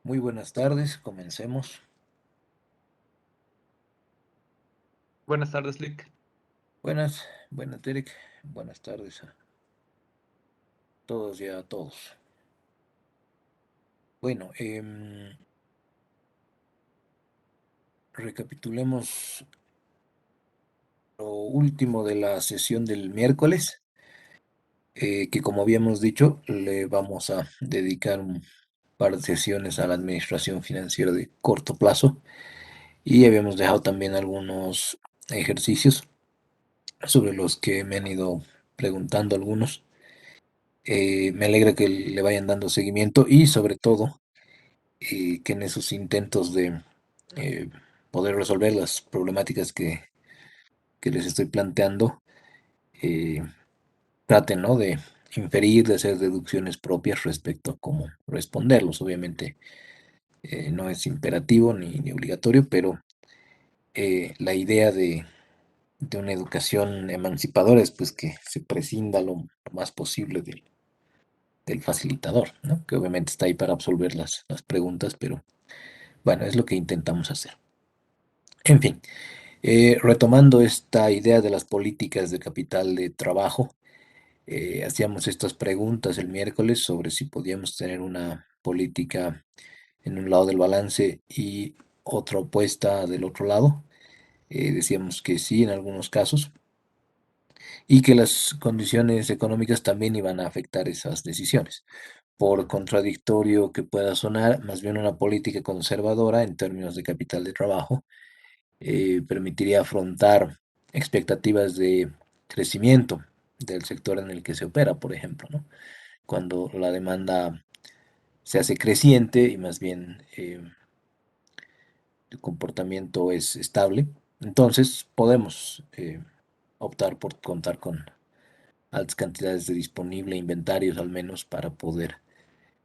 Muy buenas tardes, comencemos. Buenas tardes, Lick. Buenas, Derek. Buenas tardes a todos y a todos. Bueno, recapitulemos lo último de la sesión del miércoles, que como habíamos dicho, le vamos a dedicar un par de sesiones a la administración financiera de corto plazo y habíamos dejado también algunos ejercicios sobre los que me han ido preguntando algunos. Me alegra que le vayan dando seguimiento y sobre todo que en esos intentos de eh, poder resolver las problemáticas que les estoy planteando, eh, traten, ¿no?, de inferir, de hacer deducciones propias respecto a cómo responderlos. Obviamente no es imperativo ni obligatorio, pero la idea de una educación emancipadora es pues que se prescinda lo más posible del facilitador, ¿no? Que obviamente está ahí para absolver las preguntas, pero bueno, es lo que intentamos hacer. En fin, retomando esta idea de las políticas de capital de trabajo, hacíamos estas preguntas el miércoles sobre si podíamos tener una política en un lado del balance y otra opuesta del otro lado. Decíamos que sí en algunos casos y que las condiciones económicas también iban a afectar esas decisiones. Por contradictorio que pueda sonar, más bien una política conservadora en términos de capital de trabajo permitiría afrontar expectativas de crecimiento del sector en el que se opera, por ejemplo, ¿no? Cuando la demanda se hace creciente y más bien el comportamiento es estable, entonces podemos optar por contar con altas cantidades de disponible inventarios al menos para poder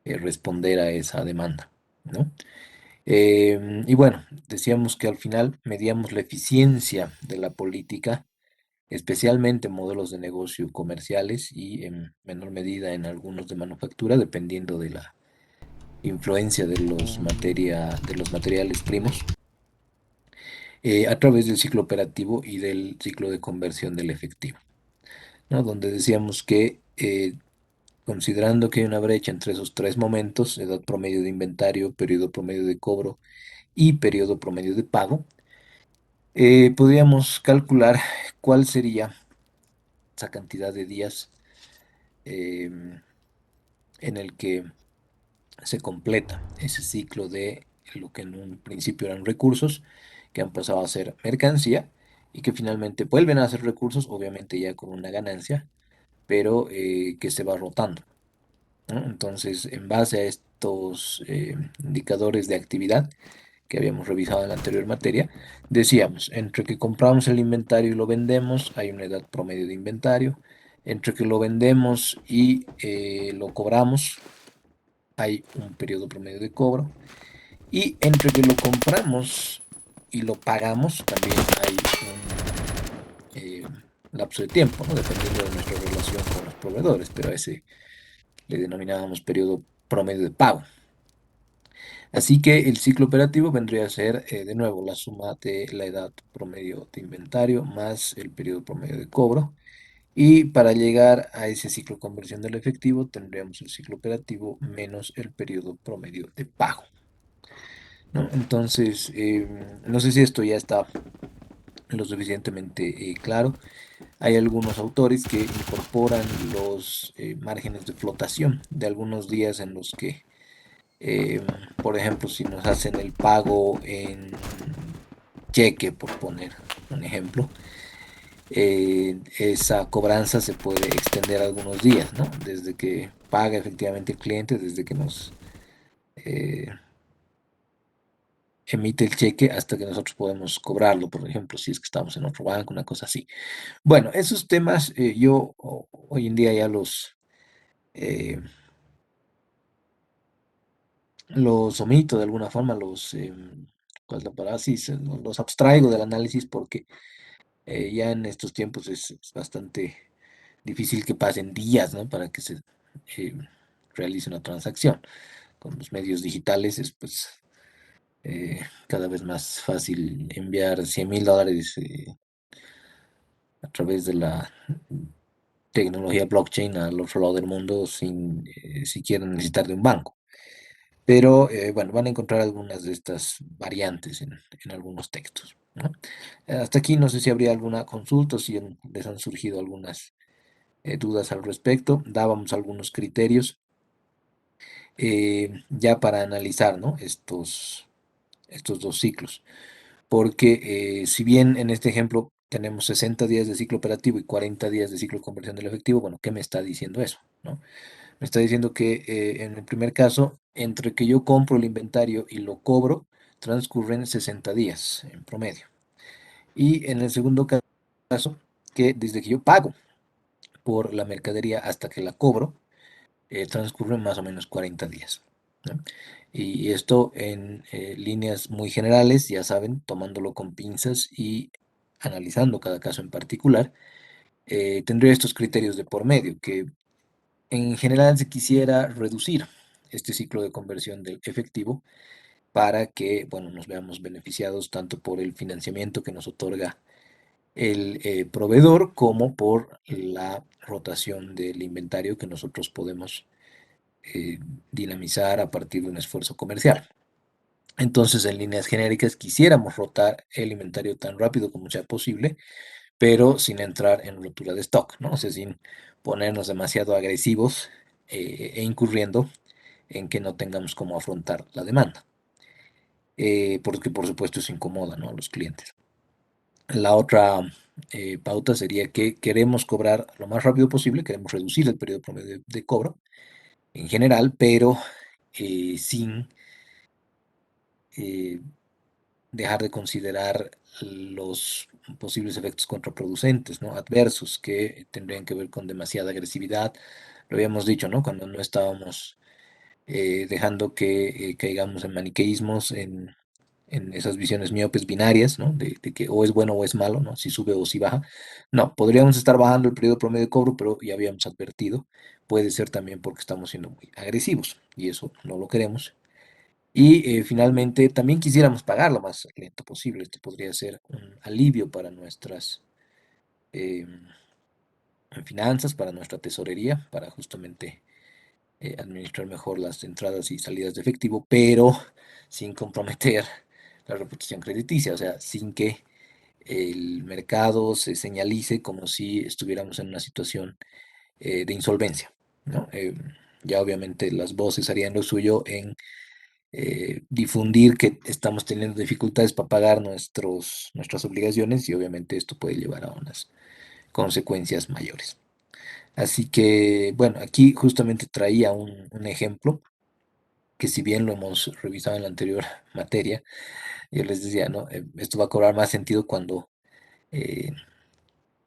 responder a esa demanda, ¿no? Y bueno, decíamos que al final medíamos la eficiencia de la política, especialmente en modelos de negocio comerciales y en menor medida en algunos de manufactura, dependiendo de la influencia de los materiales primos, a través del ciclo operativo y del ciclo de conversión del efectivo, ¿no? Donde decíamos que considerando que hay una brecha entre esos tres momentos, edad promedio de inventario, periodo promedio de cobro y periodo promedio de pago, podríamos calcular cuál sería esa cantidad de días em, en el que se completa ese ciclo de lo que en un principio eran recursos, que han pasado a ser mercancía y que finalmente vuelven a ser recursos, obviamente ya con una ganancia, pero que se va rotando, ¿no? Entonces, en base a estos indicadores de actividad, que habíamos revisado en la anterior materia, decíamos, entre que compramos el inventario y lo vendemos, hay una edad promedio de inventario, entre que lo vendemos y lo cobramos, hay un periodo promedio de cobro, y entre que lo compramos y lo pagamos, también hay un lapso de tiempo, ¿no? Dependiendo de nuestra relación con los proveedores, pero a ese le denominábamos periodo promedio de pago. Así que el ciclo operativo vendría a ser, de nuevo, la suma de la edad promedio de inventario más el periodo promedio de cobro. Y para llegar a ese ciclo de conversión del efectivo, tendríamos el ciclo operativo menos el periodo promedio de pago, ¿no? Entonces, no sé si esto ya está lo suficientemente claro. Hay algunos autores que incorporan los márgenes de flotación de algunos días en los que Eh, por ejemplo, si nos hacen el pago en cheque, por poner un ejemplo, esa cobranza se puede extender algunos días, ¿no? Desde que paga efectivamente el cliente, desde que nos eh, emite el cheque hasta que nosotros podemos cobrarlo, por ejemplo, si es que estamos en otro banco, una cosa así. Bueno, esos temas yo hoy en día ya eh, los omito de alguna forma, ¿cuál es la palabra? Sí, los abstraigo del análisis porque ya en estos tiempos es bastante difícil que pasen días, ¿no? Para que se eh, realice una transacción. con los medios digitales es pues cada vez más fácil enviar $100.000 a través de la tecnología blockchain al otro lado del mundo sin siquiera necesitar de un banco. Pero bueno, van a encontrar algunas de estas variantes en algunos textos, ¿no? Hasta aquí no sé si habría alguna consulta o si les han surgido algunas dudas al respecto. Dábamos algunos criterios ya para analizar, ¿no? Estos dos ciclos. Porque si bien en este ejemplo tenemos 60 días de ciclo operativo y 40 días de ciclo de conversión del efectivo, bueno, ¿qué me está diciendo eso? ¿No? Me está diciendo que en el primer caso, entre que yo compro el inventario y lo cobro, transcurren 60 días en promedio. Y en el segundo caso, que desde que yo pago por la mercadería hasta que la cobro, transcurren más o menos 40 días, ¿no? Y esto en líneas muy generales, ya saben, tomándolo con pinzas y analizando cada caso en particular, tendría estos criterios de por medio, que en general se quisiera reducir este ciclo de conversión del efectivo para que, bueno, nos veamos beneficiados tanto por el financiamiento que nos otorga el proveedor como por la rotación del inventario que nosotros podemos eh, dinamizar a partir de un esfuerzo comercial. Entonces, en líneas genéricas, quisiéramos rotar el inventario tan rápido como sea posible, pero sin entrar en rotura de stock, ¿no? O sea, sin ponernos demasiado agresivos e incurriendo en que no tengamos cómo afrontar la demanda, porque por supuesto eso incomoda, ¿no?, a los clientes. La otra pauta sería que queremos cobrar lo más rápido posible, queremos reducir el periodo promedio de cobro en general, pero sin eh, dejar de considerar los posibles efectos contraproducentes, ¿no?, adversos, que tendrían que ver con demasiada agresividad. Lo habíamos dicho, ¿no?, cuando no estábamos dejando que caigamos en maniqueísmos, en esas visiones miopes binarias, ¿no? De que o es bueno o es malo, ¿no? Si sube o si baja. No, podríamos estar bajando el periodo promedio de cobro, pero ya habíamos advertido, puede ser también porque estamos siendo muy agresivos y eso no lo queremos. Y finalmente, también quisiéramos pagar lo más lento posible. Esto podría ser un alivio para nuestras em, finanzas, para nuestra tesorería, para justamente administrar mejor las entradas y salidas de efectivo, pero sin comprometer la reputación crediticia, o sea, sin que el mercado se señalice como si estuviéramos en una situación de insolvencia, ¿no? Ya obviamente las voces harían lo suyo en difundir que estamos teniendo dificultades para pagar nuestras obligaciones y obviamente esto puede llevar a unas consecuencias mayores. Así que, bueno, aquí justamente traía un ejemplo que si bien lo hemos revisado en la anterior materia, yo les decía, ¿no? Esto va a cobrar más sentido cuando eh,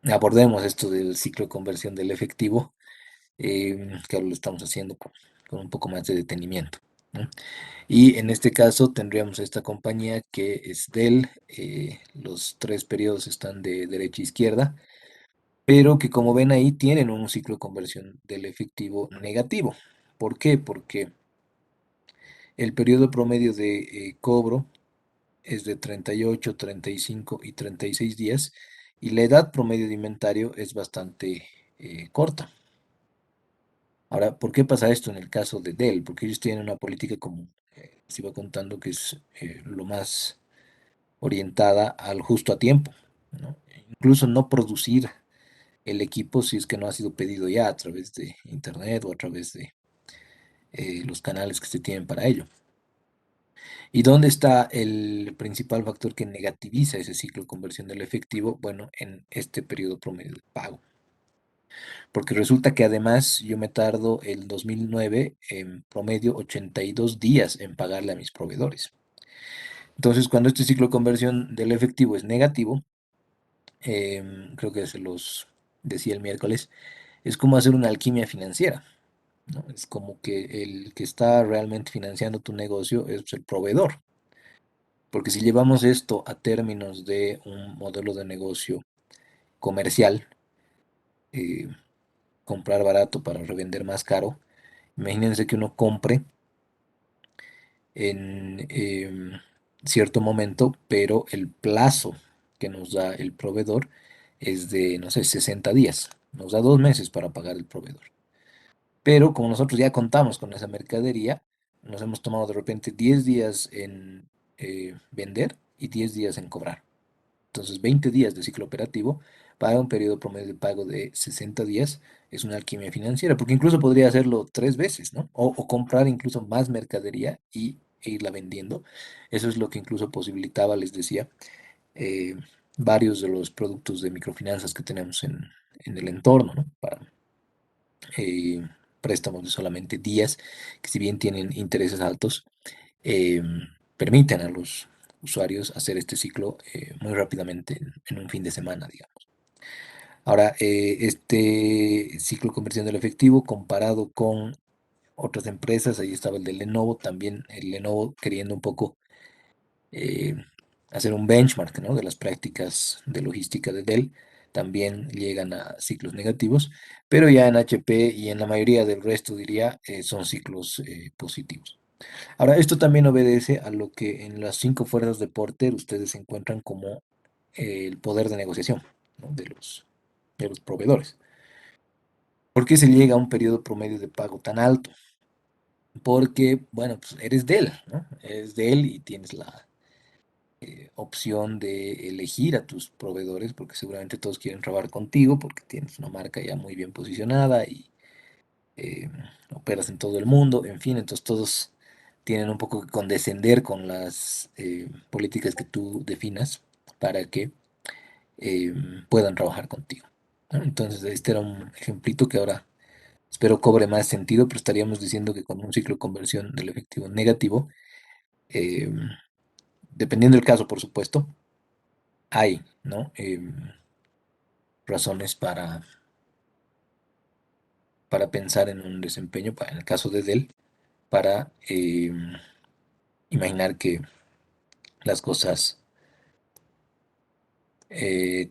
abordemos esto del ciclo de conversión del efectivo, que ahora lo estamos haciendo con un poco más de detenimiento, ¿no? Y en este caso tendríamos esta compañía que es Dell, los tres periodos están de derecha a izquierda, pero que como ven ahí tienen un ciclo de conversión del efectivo negativo. ¿Por qué? Porque el periodo promedio de cobro es de 38, 35 y 36 días y la edad promedio de inventario es bastante corta. Ahora, ¿por qué pasa esto en el caso de Dell? Porque ellos tienen una política, como se iba contando, que es lo más orientada al justo a tiempo, ¿no? Incluso no producir el equipo si es que no ha sido pedido ya a través de internet o a través de los canales que se tienen para ello. ¿Y dónde está el principal factor que negativiza ese ciclo de conversión del efectivo? Bueno, en este periodo promedio de pago. Porque resulta que además yo me tardo el 2009 en promedio 82 días en pagarle a mis proveedores. Entonces, cuando este ciclo de conversión del efectivo es negativo, creo que se los decía el miércoles, es como hacer una alquimia financiera, ¿no? Es como que el que está realmente financiando tu negocio es el proveedor. Porque si llevamos esto a términos de un modelo de negocio comercial, eh, comprar barato para revender más caro, imagínense que uno compre en cierto momento, pero el plazo que nos da el proveedor es de, no sé, 60 días. Nos da 2 meses para pagar el proveedor. Pero como nosotros ya contamos con esa mercadería, nos hemos tomado de repente 10 días en vender y 10 días en cobrar. Entonces, 20 días de ciclo operativo para un periodo promedio de pago de 60 días es una alquimia financiera, porque incluso podría hacerlo 3 veces, ¿no? O comprar incluso más mercadería e irla vendiendo. Eso es lo que incluso posibilitaba, les decía, eh, varios de los productos de microfinanzas que tenemos en el entorno, ¿no? Para eh, préstamos de solamente días, que si bien tienen intereses altos, eh, permiten a los usuarios hacer este ciclo muy rápidamente en un fin de semana, digamos. Ahora, este ciclo de conversión del efectivo comparado con otras empresas, ahí estaba el de Lenovo, también el Lenovo queriendo un poco eh, hacer un benchmark, ¿no? De las prácticas de logística de Dell, también llegan a ciclos negativos, pero ya en HP y en la mayoría del resto, diría, son ciclos positivos. Ahora, esto también obedece a lo que en las 5 fuerzas de Porter ustedes encuentran como el poder de negociación, ¿no? de los proveedores. ¿Por qué se llega a un periodo promedio de pago tan alto? Porque, bueno, pues eres de él, ¿no? Eres de él y tienes la opción de elegir a tus proveedores, porque seguramente todos quieren trabajar contigo, porque tienes una marca ya muy bien posicionada y eh, operas en todo el mundo, en fin, entonces todos tienen un poco que condescender con las políticas que tú definas para que eh, puedan trabajar contigo, ¿no? Entonces, este era un ejemplito que ahora espero cobre más sentido, pero estaríamos diciendo que con un ciclo de conversión del efectivo negativo, eh, dependiendo del caso, por supuesto, hay, ¿no? Razones para pensar en un desempeño, en el caso de Dell, para imaginar que las cosas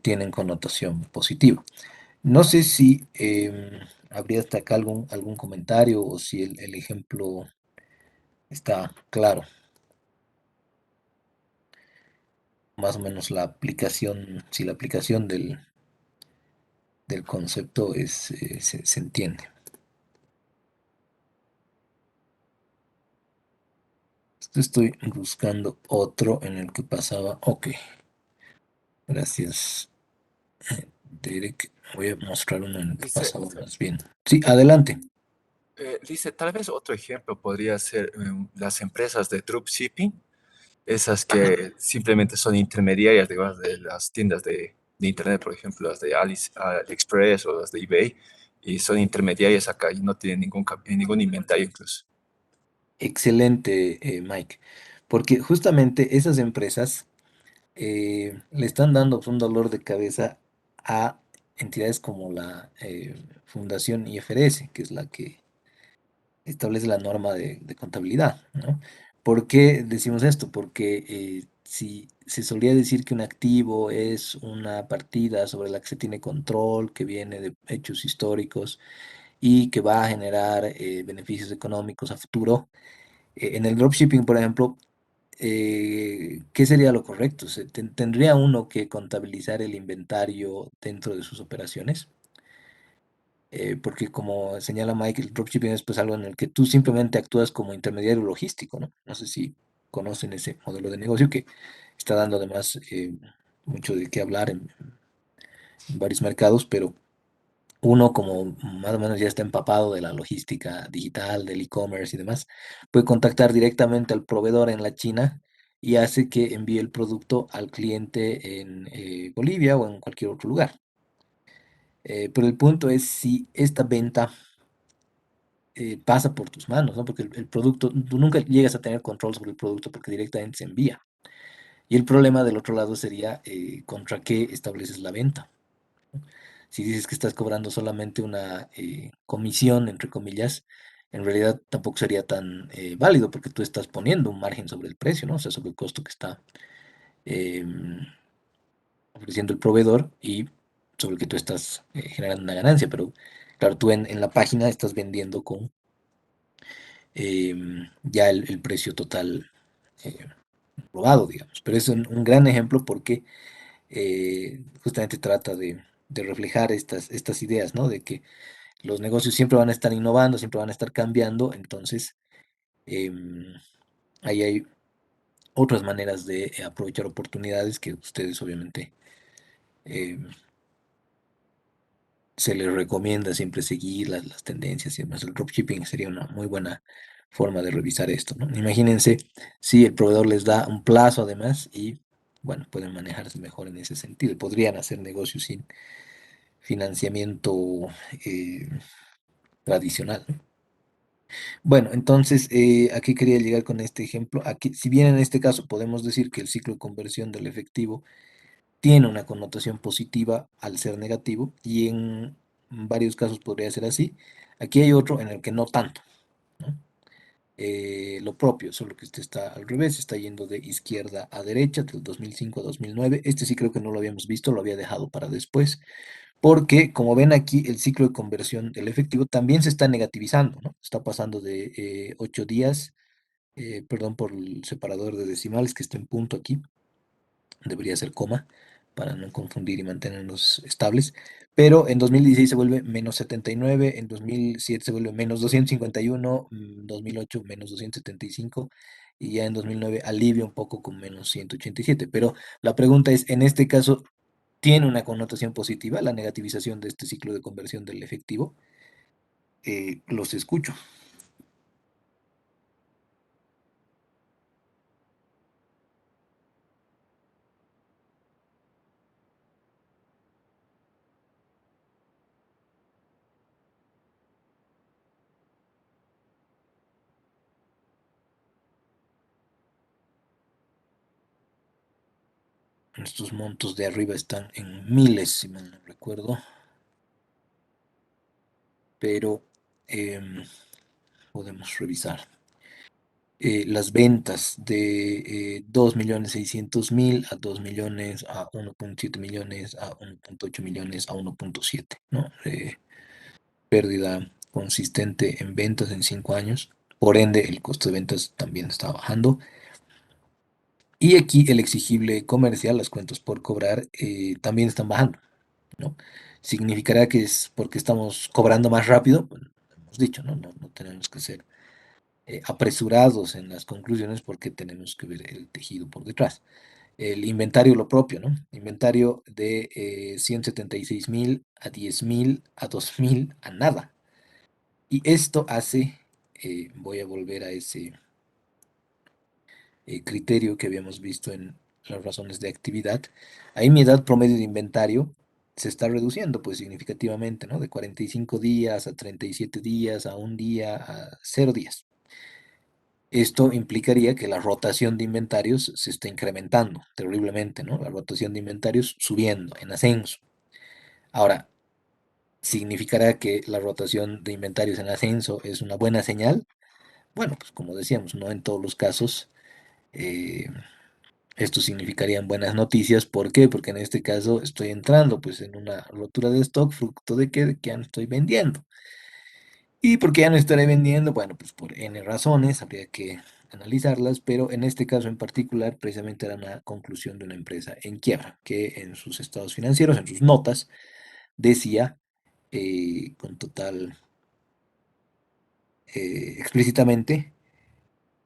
tienen connotación positiva. No sé si habría hasta acá algún comentario o si el ejemplo está claro, más o menos la aplicación, si la aplicación del concepto se entiende. Estoy buscando otro en el que pasaba. Ok, gracias, Derek. Voy a mostrar uno en el que Dice, pasaba más bien. Sí, adelante. dice, tal vez otro ejemplo podría ser las empresas de dropshipping, esas que simplemente son intermediarias digamos, de las tiendas de Internet, por ejemplo, las de AliExpress o las de eBay, y son intermediarias acá y no tienen ningún inventario incluso. Excelente, Mike. Porque justamente esas empresas le están dando un dolor de cabeza a entidades como la Fundación IFRS, que es la que establece la norma de contabilidad, ¿no? ¿Por qué decimos esto? Porque si se solía decir que un activo es una partida sobre la que se tiene control, que viene de hechos históricos y que va a generar beneficios económicos a futuro, en el dropshipping, por ejemplo, ¿qué sería lo correcto? ¿Tendría uno que contabilizar el inventario dentro de sus operaciones? Porque como señala Mike, el dropshipping es pues algo en el que tú simplemente actúas como intermediario logístico, ¿no? No sé si conocen ese modelo de negocio que está dando además mucho de qué hablar en varios mercados, pero uno como más o menos ya está empapado de la logística digital, del e-commerce y demás, puede contactar directamente al proveedor en la China y hace que envíe el producto al cliente en Bolivia o en cualquier otro lugar. Pero el punto es si esta venta pasa por tus manos, ¿no? Porque el producto, tú nunca llegas a tener control sobre el producto porque directamente se envía. Y el problema del otro lado sería contra qué estableces la venta. Si dices que estás cobrando solamente una comisión, entre comillas, en realidad tampoco sería tan válido porque tú estás poniendo un margen sobre el precio, ¿no? O sea, sobre el costo que está em, ofreciendo el proveedor y sobre el que tú estás generando una ganancia. Pero claro, tú en la página estás vendiendo con ya el precio total eh, probado, digamos. Pero es un gran ejemplo porque justamente trata de reflejar estas ideas, ¿no? De que los negocios siempre van a estar innovando, siempre van a estar cambiando, entonces em, ahí hay otras maneras de aprovechar oportunidades que ustedes obviamente em, se les recomienda siempre seguir las tendencias y demás. El dropshipping sería una muy buena forma de revisar esto, ¿no? Imagínense si el proveedor les da un plazo además y, bueno, pueden manejarse mejor en ese sentido. Podrían hacer negocios sin financiamiento eh, tradicional, ¿no? Bueno, entonces, aquí quería llegar con este ejemplo. Aquí, si bien en este caso podemos decir que el ciclo de conversión del efectivo tiene una connotación positiva al ser negativo, y en varios casos podría ser así. Aquí hay otro en el que no tanto, ¿no? Lo propio, solo que este está al revés, está yendo de izquierda a derecha, del 2005 a 2009. Este sí creo que no lo habíamos visto, lo había dejado para después, porque como ven aquí, el ciclo de conversión del efectivo también se está negativizando, ¿no? Está pasando de 8 días, perdón por el separador de decimales que está en punto aquí, debería ser coma, para no confundir y mantenernos estables, pero en 2016 se vuelve menos 79, en 2007 se vuelve menos 251, 2008 menos 275, y ya en 2009 alivia un poco con menos 187. Pero la pregunta es, en este caso, ¿tiene una connotación positiva la negativización de este ciclo de conversión del efectivo? Los escucho. Estos montos de arriba están en miles, si mal no recuerdo, pero podemos revisar. Las ventas de 2.600.000 a 2 millones, a 1.7 millones, a 1.8 millones, a 1.7, ¿no? Pérdida consistente en ventas en 5 años. Por ende, el costo de ventas también está bajando. Y aquí el exigible comercial, las cuentas por cobrar, también están bajando, ¿no? Significará que es porque estamos cobrando más rápido. Bueno, hemos dicho, ¿no? No tenemos que ser apresurados en las conclusiones porque tenemos que ver el tejido por detrás. El inventario, lo propio, ¿no? Inventario de 176.000 a 10.000 a 2.000 a nada. Y esto hace, voy a volver a ese criterio que habíamos visto en las razones de actividad. Ahí mi edad promedio de inventario se está reduciendo pues significativamente, ¿no? De 45 días a 37 días, a un día, a 0 días. Esto implicaría que la rotación de inventarios se está incrementando terriblemente, ¿no? La rotación de inventarios subiendo, en ascenso. Ahora, ¿significará que la rotación de inventarios en ascenso es una buena señal? Bueno, pues como decíamos, no en todos los casos eh, esto significarían buenas noticias. ¿Por qué? Porque en este caso estoy entrando pues en una rotura de stock, fruto de que ya no estoy vendiendo. ¿Y por qué ya no estaré vendiendo? Bueno, pues por N razones, habría que analizarlas, pero en este caso en particular, precisamente era una conclusión de una empresa en quiebra, que en sus estados financieros, en sus notas, decía con total explícitamente,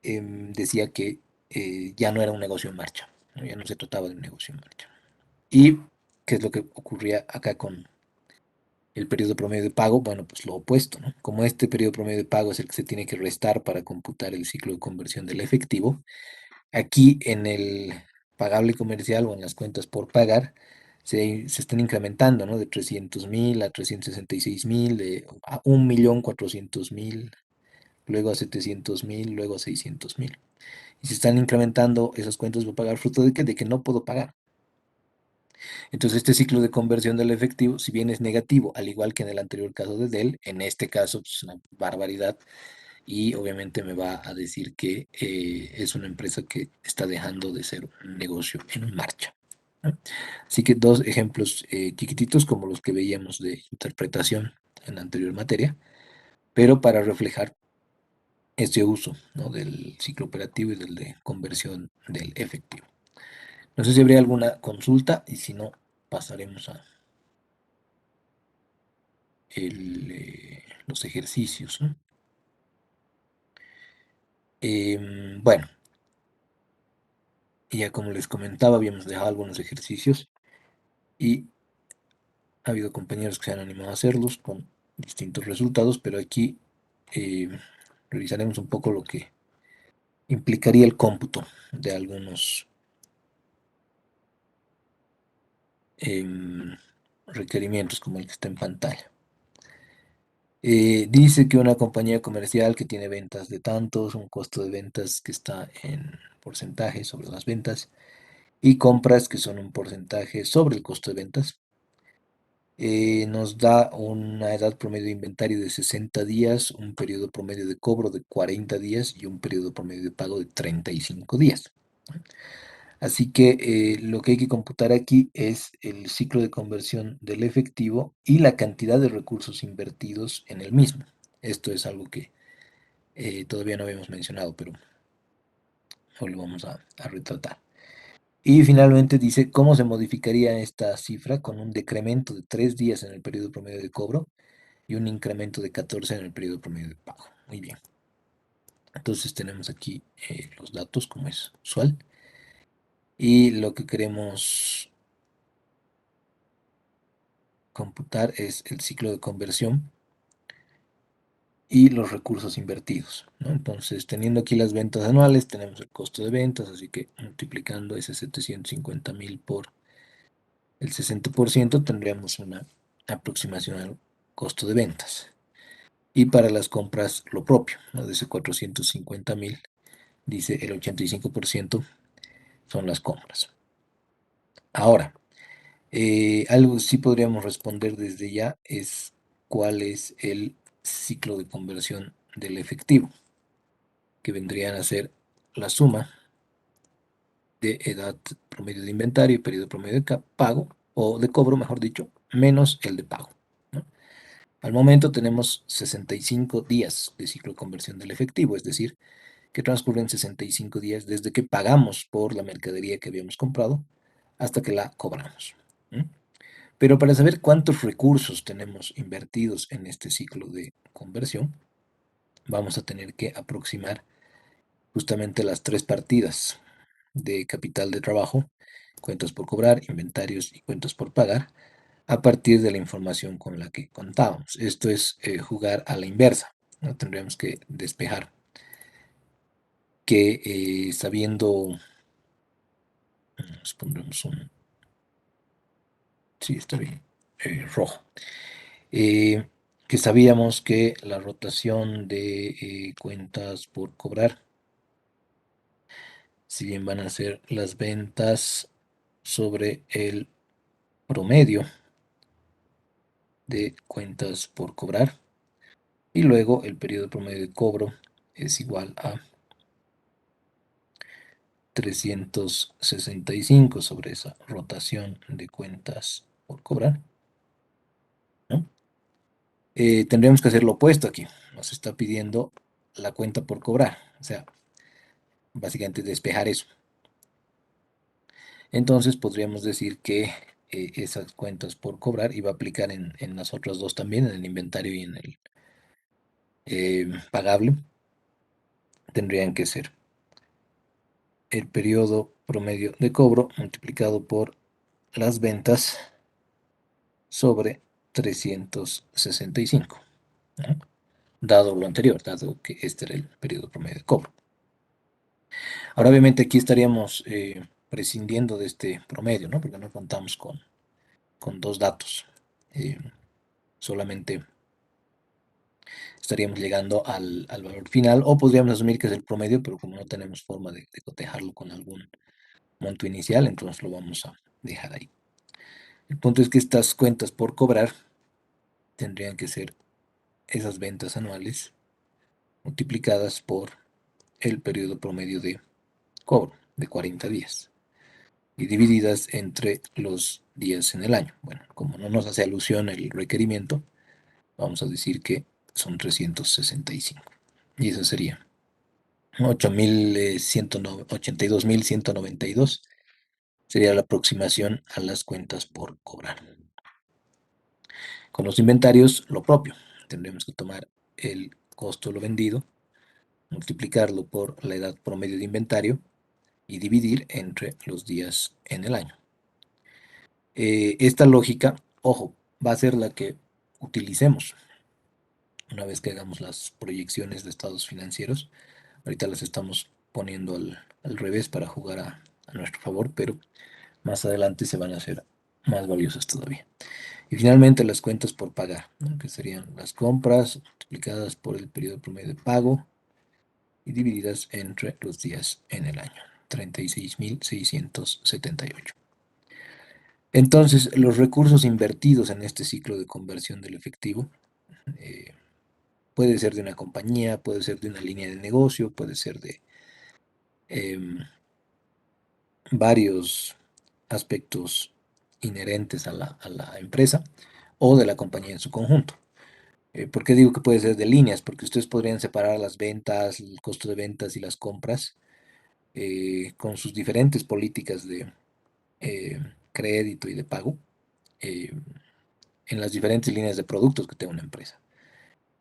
decía que ya no era un negocio en marcha, ¿no? Ya no se trataba de un negocio en marcha. ¿Y qué es lo que ocurría acá con el periodo promedio de pago? Bueno, pues lo opuesto, ¿no? Como este periodo promedio de pago es el que se tiene que restar para computar el ciclo de conversión del efectivo, aquí en el pagable comercial o en las cuentas por pagar se están incrementando, ¿no? De 300.000 a 366.000, a 1.400.000, luego a 700.000, luego a 600.000. Y se están incrementando esas cuentas por pagar fruto de que no puedo pagar. Entonces, este ciclo de conversión del efectivo, si bien es negativo, al igual que en el anterior caso de Dell, en este caso pues, es una barbaridad, y obviamente me va a decir que es una empresa que está dejando de ser un negocio en marcha, ¿no? Así que dos ejemplos chiquititos como los que veíamos de interpretación en la anterior materia, pero para reflejar este uso, ¿no?, del ciclo operativo y del de conversión del efectivo. No sé si habría alguna consulta y si no, pasaremos a los ejercicios, ¿no? Bueno, y ya como les comentaba, habíamos dejado algunos ejercicios y ha habido compañeros que se han animado a hacerlos con distintos resultados, pero aquí revisaremos un poco lo que implicaría el cómputo de algunos requerimientos como el que está en pantalla. Dice que una compañía comercial que tiene ventas de tantos, un costo de ventas que está en porcentaje sobre las ventas y compras que son un porcentaje sobre el costo de ventas, nos da una edad promedio de inventario de 60 días, un periodo promedio de cobro de 40 días y un periodo promedio de pago de 35 días. Así que lo que hay que computar aquí es el ciclo de conversión del efectivo y la cantidad de recursos invertidos en el mismo. Esto es algo que todavía no habíamos mencionado, pero hoy lo vamos a retratar. Y finalmente dice cómo se modificaría esta cifra con un decremento de 3 días en el periodo promedio de cobro y un incremento de 14 en el periodo promedio de pago. Muy bien. Entonces tenemos aquí los datos como es usual. Y lo que queremos computar es el ciclo de conversión y los recursos invertidos, ¿no? Entonces, teniendo aquí las ventas anuales, tenemos el costo de ventas, así que multiplicando ese 750.000 por el 60%, tendríamos una aproximación al costo de ventas. Y para las compras, lo propio, ¿no? De ese 450.000, dice el 85% son las compras. Ahora, algo sí podríamos responder desde ya es cuál es el ciclo de conversión del efectivo, que vendrían a ser la suma de edad promedio de inventario y periodo promedio de pago, o de cobro, mejor dicho, menos el de pago, ¿no? Al momento tenemos 65 días de ciclo de conversión del efectivo, es decir, que transcurren 65 días desde que pagamos por la mercadería que habíamos comprado hasta que la cobramos, ¿no? Pero para saber cuántos recursos tenemos invertidos en este ciclo de conversión, vamos a tener que aproximar justamente las tres partidas de capital de trabajo, cuentas por cobrar, inventarios y cuentas por pagar, a partir de la información con la que contábamos. Esto es jugar a la inversa, ¿no? Tendríamos que despejar que sabiendo, nos pondremos un, sí, está bien, rojo, eh, que sabíamos que la rotación de cuentas por cobrar, si bien van a ser las ventas sobre el promedio de cuentas por cobrar, y luego el periodo promedio de cobro es igual a 365 sobre esa rotación de cuentas por cobrar, ¿no? Tendríamos que hacer lo opuesto aquí. Nos está pidiendo la cuenta por cobrar, o sea, básicamente despejar eso. Entonces podríamos decir que esas cuentas por cobrar iba a aplicar en las otras dos también, en el inventario y en el pagable. Tendrían que ser el periodo promedio de cobro multiplicado por las ventas sobre 365, ¿no? Dado lo anterior, dado que este era el periodo promedio de cobro. Ahora, obviamente, aquí estaríamos prescindiendo de este promedio, ¿no? Porque no contamos con dos datos. Solamente estaríamos llegando al valor final, o podríamos asumir que es el promedio, pero como no tenemos forma de cotejarlo con algún monto inicial, entonces lo vamos a dejar ahí. El punto es que estas cuentas por cobrar tendrían que ser esas ventas anuales multiplicadas por el periodo promedio de cobro de 40 días y divididas entre los días en el año. Bueno, como no nos hace alusión el requerimiento, vamos a decir que son 365. Y esa sería 82.192 sería la aproximación a las cuentas por cobrar. Con los inventarios, lo propio. Tendremos que tomar el costo de lo vendido, multiplicarlo por la edad promedio de inventario y dividir entre los días en el año. Esta lógica, ojo, va a ser la que utilicemos una vez que hagamos las proyecciones de estados financieros. Ahorita las estamos poniendo al revés para jugar a nuestro favor, pero más adelante se van a hacer más valiosas todavía. Y finalmente las cuentas por pagar, ¿no? Que serían las compras multiplicadas por el periodo promedio de pago y divididas entre los días en el año, 36.678. Entonces, los recursos invertidos en este ciclo de conversión del efectivo eh, puede ser de una compañía, puede ser de una línea de negocio, puede ser de em, varios aspectos inherentes a la empresa o de la compañía en su conjunto. ¿Por qué digo que puede ser de líneas? Porque ustedes podrían separar las ventas, el costo de ventas y las compras con sus diferentes políticas de eh, crédito y de pago eh, en las diferentes líneas de productos que tenga una empresa.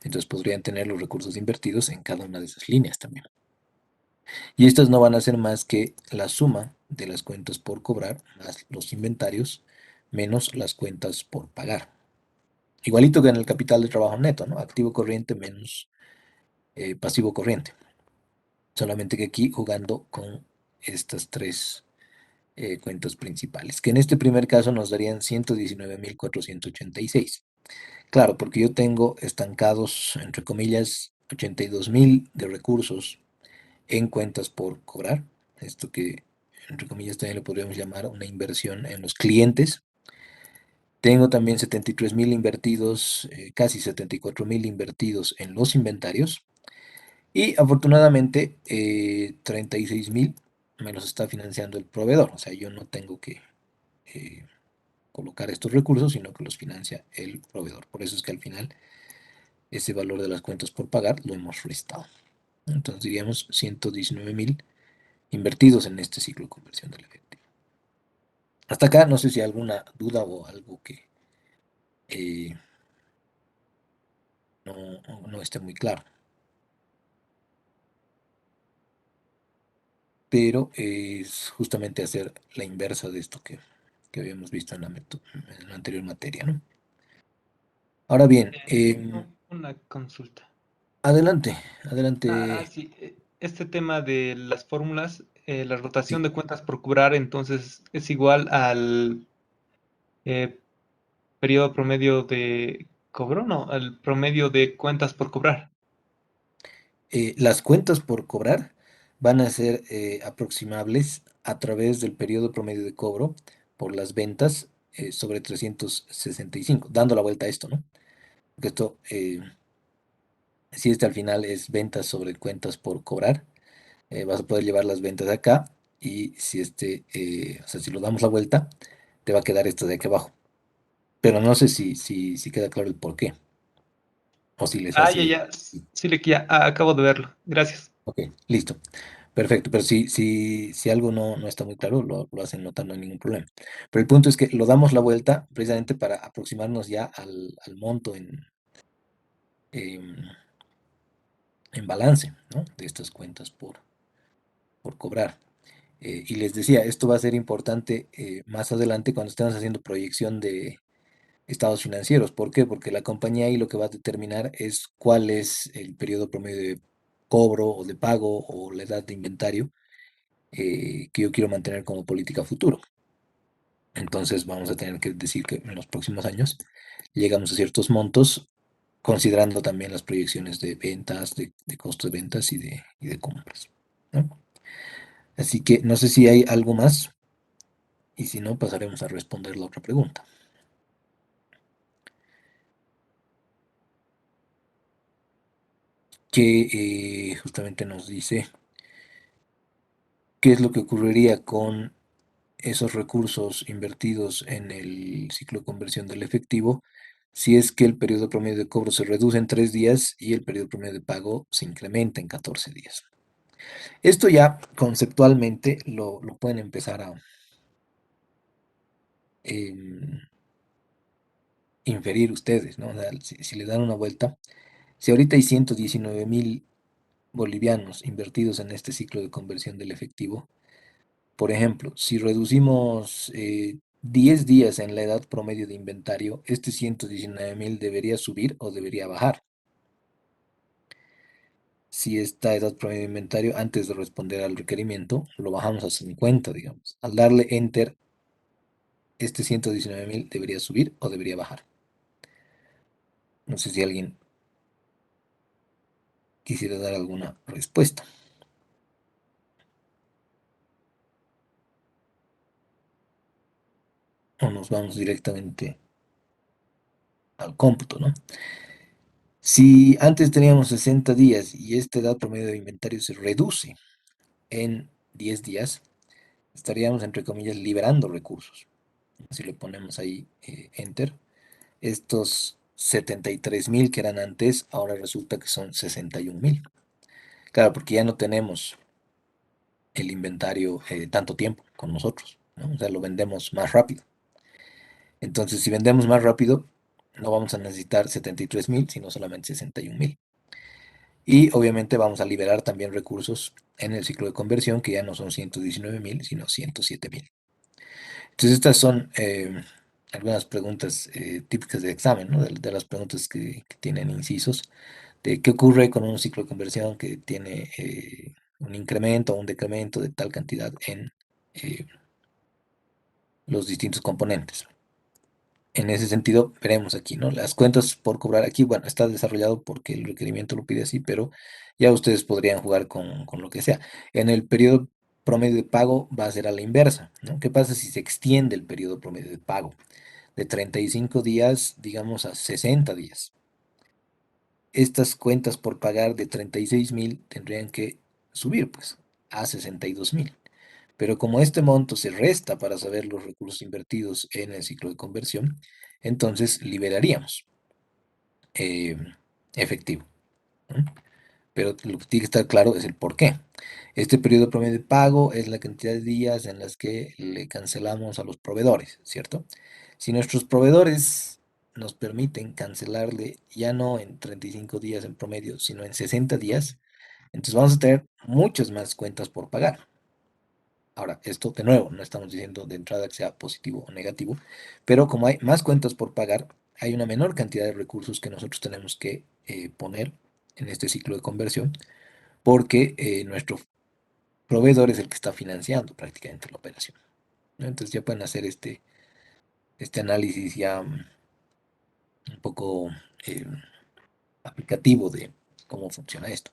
Entonces podrían tener los recursos invertidos en cada una de esas líneas también. Y estas no van a ser más que la suma de las cuentas por cobrar más los inventarios menos las cuentas por pagar. Igualito que en el capital de trabajo neto, ¿no? Activo corriente menos pasivo corriente. Solamente que aquí jugando con estas tres cuentas principales, que en este primer caso nos darían 119.486. Claro, porque yo tengo estancados, entre comillas, 82.000 de recursos en cuentas por cobrar. Esto que, entre comillas, también lo podríamos llamar una inversión en los clientes. Tengo también 73.000 invertidos, casi 74.000 invertidos en los inventarios. Y afortunadamente, 36.000 me los está financiando el proveedor. O sea, yo no tengo que eh, colocar estos recursos, sino que los financia el proveedor. Por eso es que al final ese valor de las cuentas por pagar lo hemos restado. Entonces diríamos 119.000 invertidos en este ciclo de conversión del efectivo. Hasta acá no sé si hay alguna duda o algo que eh, no esté muy claro. Pero es justamente hacer la inversa de esto que habíamos visto en la anterior materia, ¿no? Ahora bien, Una consulta. adelante, adelante. Sí, este tema de las fórmulas, la rotación Sí, de cuentas por cobrar, entonces es igual al eh, periodo promedio de cobro, ¿no? Al promedio de cuentas por cobrar. las cuentas por cobrar van a ser aproximables a través del periodo promedio de cobro por las ventas sobre 365, dando la vuelta a esto, ¿no? Porque esto, si este al final es ventas sobre cuentas por cobrar, vas a poder llevar las ventas de acá y si o sea, si lo damos la vuelta, te va a quedar esto de aquí abajo. Pero no sé si queda claro el por qué o si les Ah, ya, hace... ya. Sí, ya acabo de verlo. Gracias. Ok, listo. Perfecto, pero si algo no está muy claro, lo hacen notar, no hay ningún problema. Pero el punto es que lo damos la vuelta precisamente para aproximarnos ya al monto em, en balance, ¿no? De estas cuentas por cobrar. Y les decía, esto va a ser importante más adelante cuando estemos haciendo proyección de estados financieros. ¿Por qué? Porque la compañía ahí lo que va a determinar es cuál es el periodo promedio de cobro o de pago o la edad de inventario que yo quiero mantener como política futuro. Entonces vamos a tener que decir que en los próximos años llegamos a ciertos montos, considerando también las proyecciones de ventas, de costo de ventas y de compras, ¿no? Así que no sé si hay algo más y si no, pasaremos a responder la otra pregunta, que justamente nos dice qué es lo que ocurriría con esos recursos invertidos en el ciclo de conversión del efectivo si es que el periodo promedio de cobro se reduce en 3 días y el periodo promedio de pago se incrementa en 14 días. Esto ya conceptualmente lo pueden empezar a em, inferir ustedes, ¿no? O sea, si le dan una vuelta, si ahorita hay 119.000 bolivianos invertidos en este ciclo de conversión del efectivo, por ejemplo, si reducimos 10 días en la edad promedio de inventario, este 119.000 debería subir o debería bajar. Si esta edad promedio de inventario, antes de responder al requerimiento, lo bajamos a 50, digamos. Al darle enter, este 119.000 debería subir o debería bajar. No sé si alguien quisiera dar alguna respuesta. O nos vamos directamente al cómputo, ¿no? Si antes teníamos 60 días y esta edad promedio de inventario se reduce en 10 días, estaríamos, entre comillas, liberando recursos. Si le ponemos ahí enter, estos 73.000 que eran antes, ahora resulta que son 61.000. Claro, porque ya no tenemos el inventario tanto tiempo con nosotros, ¿no? O sea, lo vendemos más rápido. Entonces, si vendemos más rápido, no vamos a necesitar 73.000, sino solamente 61.000. Y obviamente vamos a liberar también recursos en el ciclo de conversión, que ya no son 119.000, sino 107.000. Entonces, estas son algunas preguntas típicas de examen, ¿no? De las preguntas que tienen incisos, de qué ocurre con un ciclo de conversión que tiene un incremento o un decremento de tal cantidad en eh, los distintos componentes. En ese sentido, veremos aquí, ¿no? Las cuentas por cobrar aquí, bueno, está desarrollado porque el requerimiento lo pide así, pero ya ustedes podrían jugar con lo que sea. En el periodo promedio de pago va a ser a la inversa, ¿no? ¿Qué pasa si se extiende el periodo promedio de pago? De 35 días, digamos, a 60 días. Estas cuentas por pagar de 36.000 tendrían que subir, pues, a 62.000. Pero como este monto se resta para saber los recursos invertidos en el ciclo de conversión, entonces liberaríamos eh, efectivo, ¿no? Pero lo que tiene que estar claro es el por qué. Este periodo promedio de pago es la cantidad de días en las que le cancelamos a los proveedores, ¿cierto? Si nuestros proveedores nos permiten cancelarle ya no en 35 días en promedio, sino en 60 días, entonces vamos a tener muchas más cuentas por pagar. Ahora, esto de nuevo, no estamos diciendo de entrada que sea positivo o negativo, pero como hay más cuentas por pagar, hay una menor cantidad de recursos que nosotros tenemos que poner en este ciclo de conversión, porque nuestro proveedor es el que está financiando prácticamente la operación, ¿no? Entonces ya pueden hacer este análisis ya un poco eh, aplicativo de cómo funciona esto.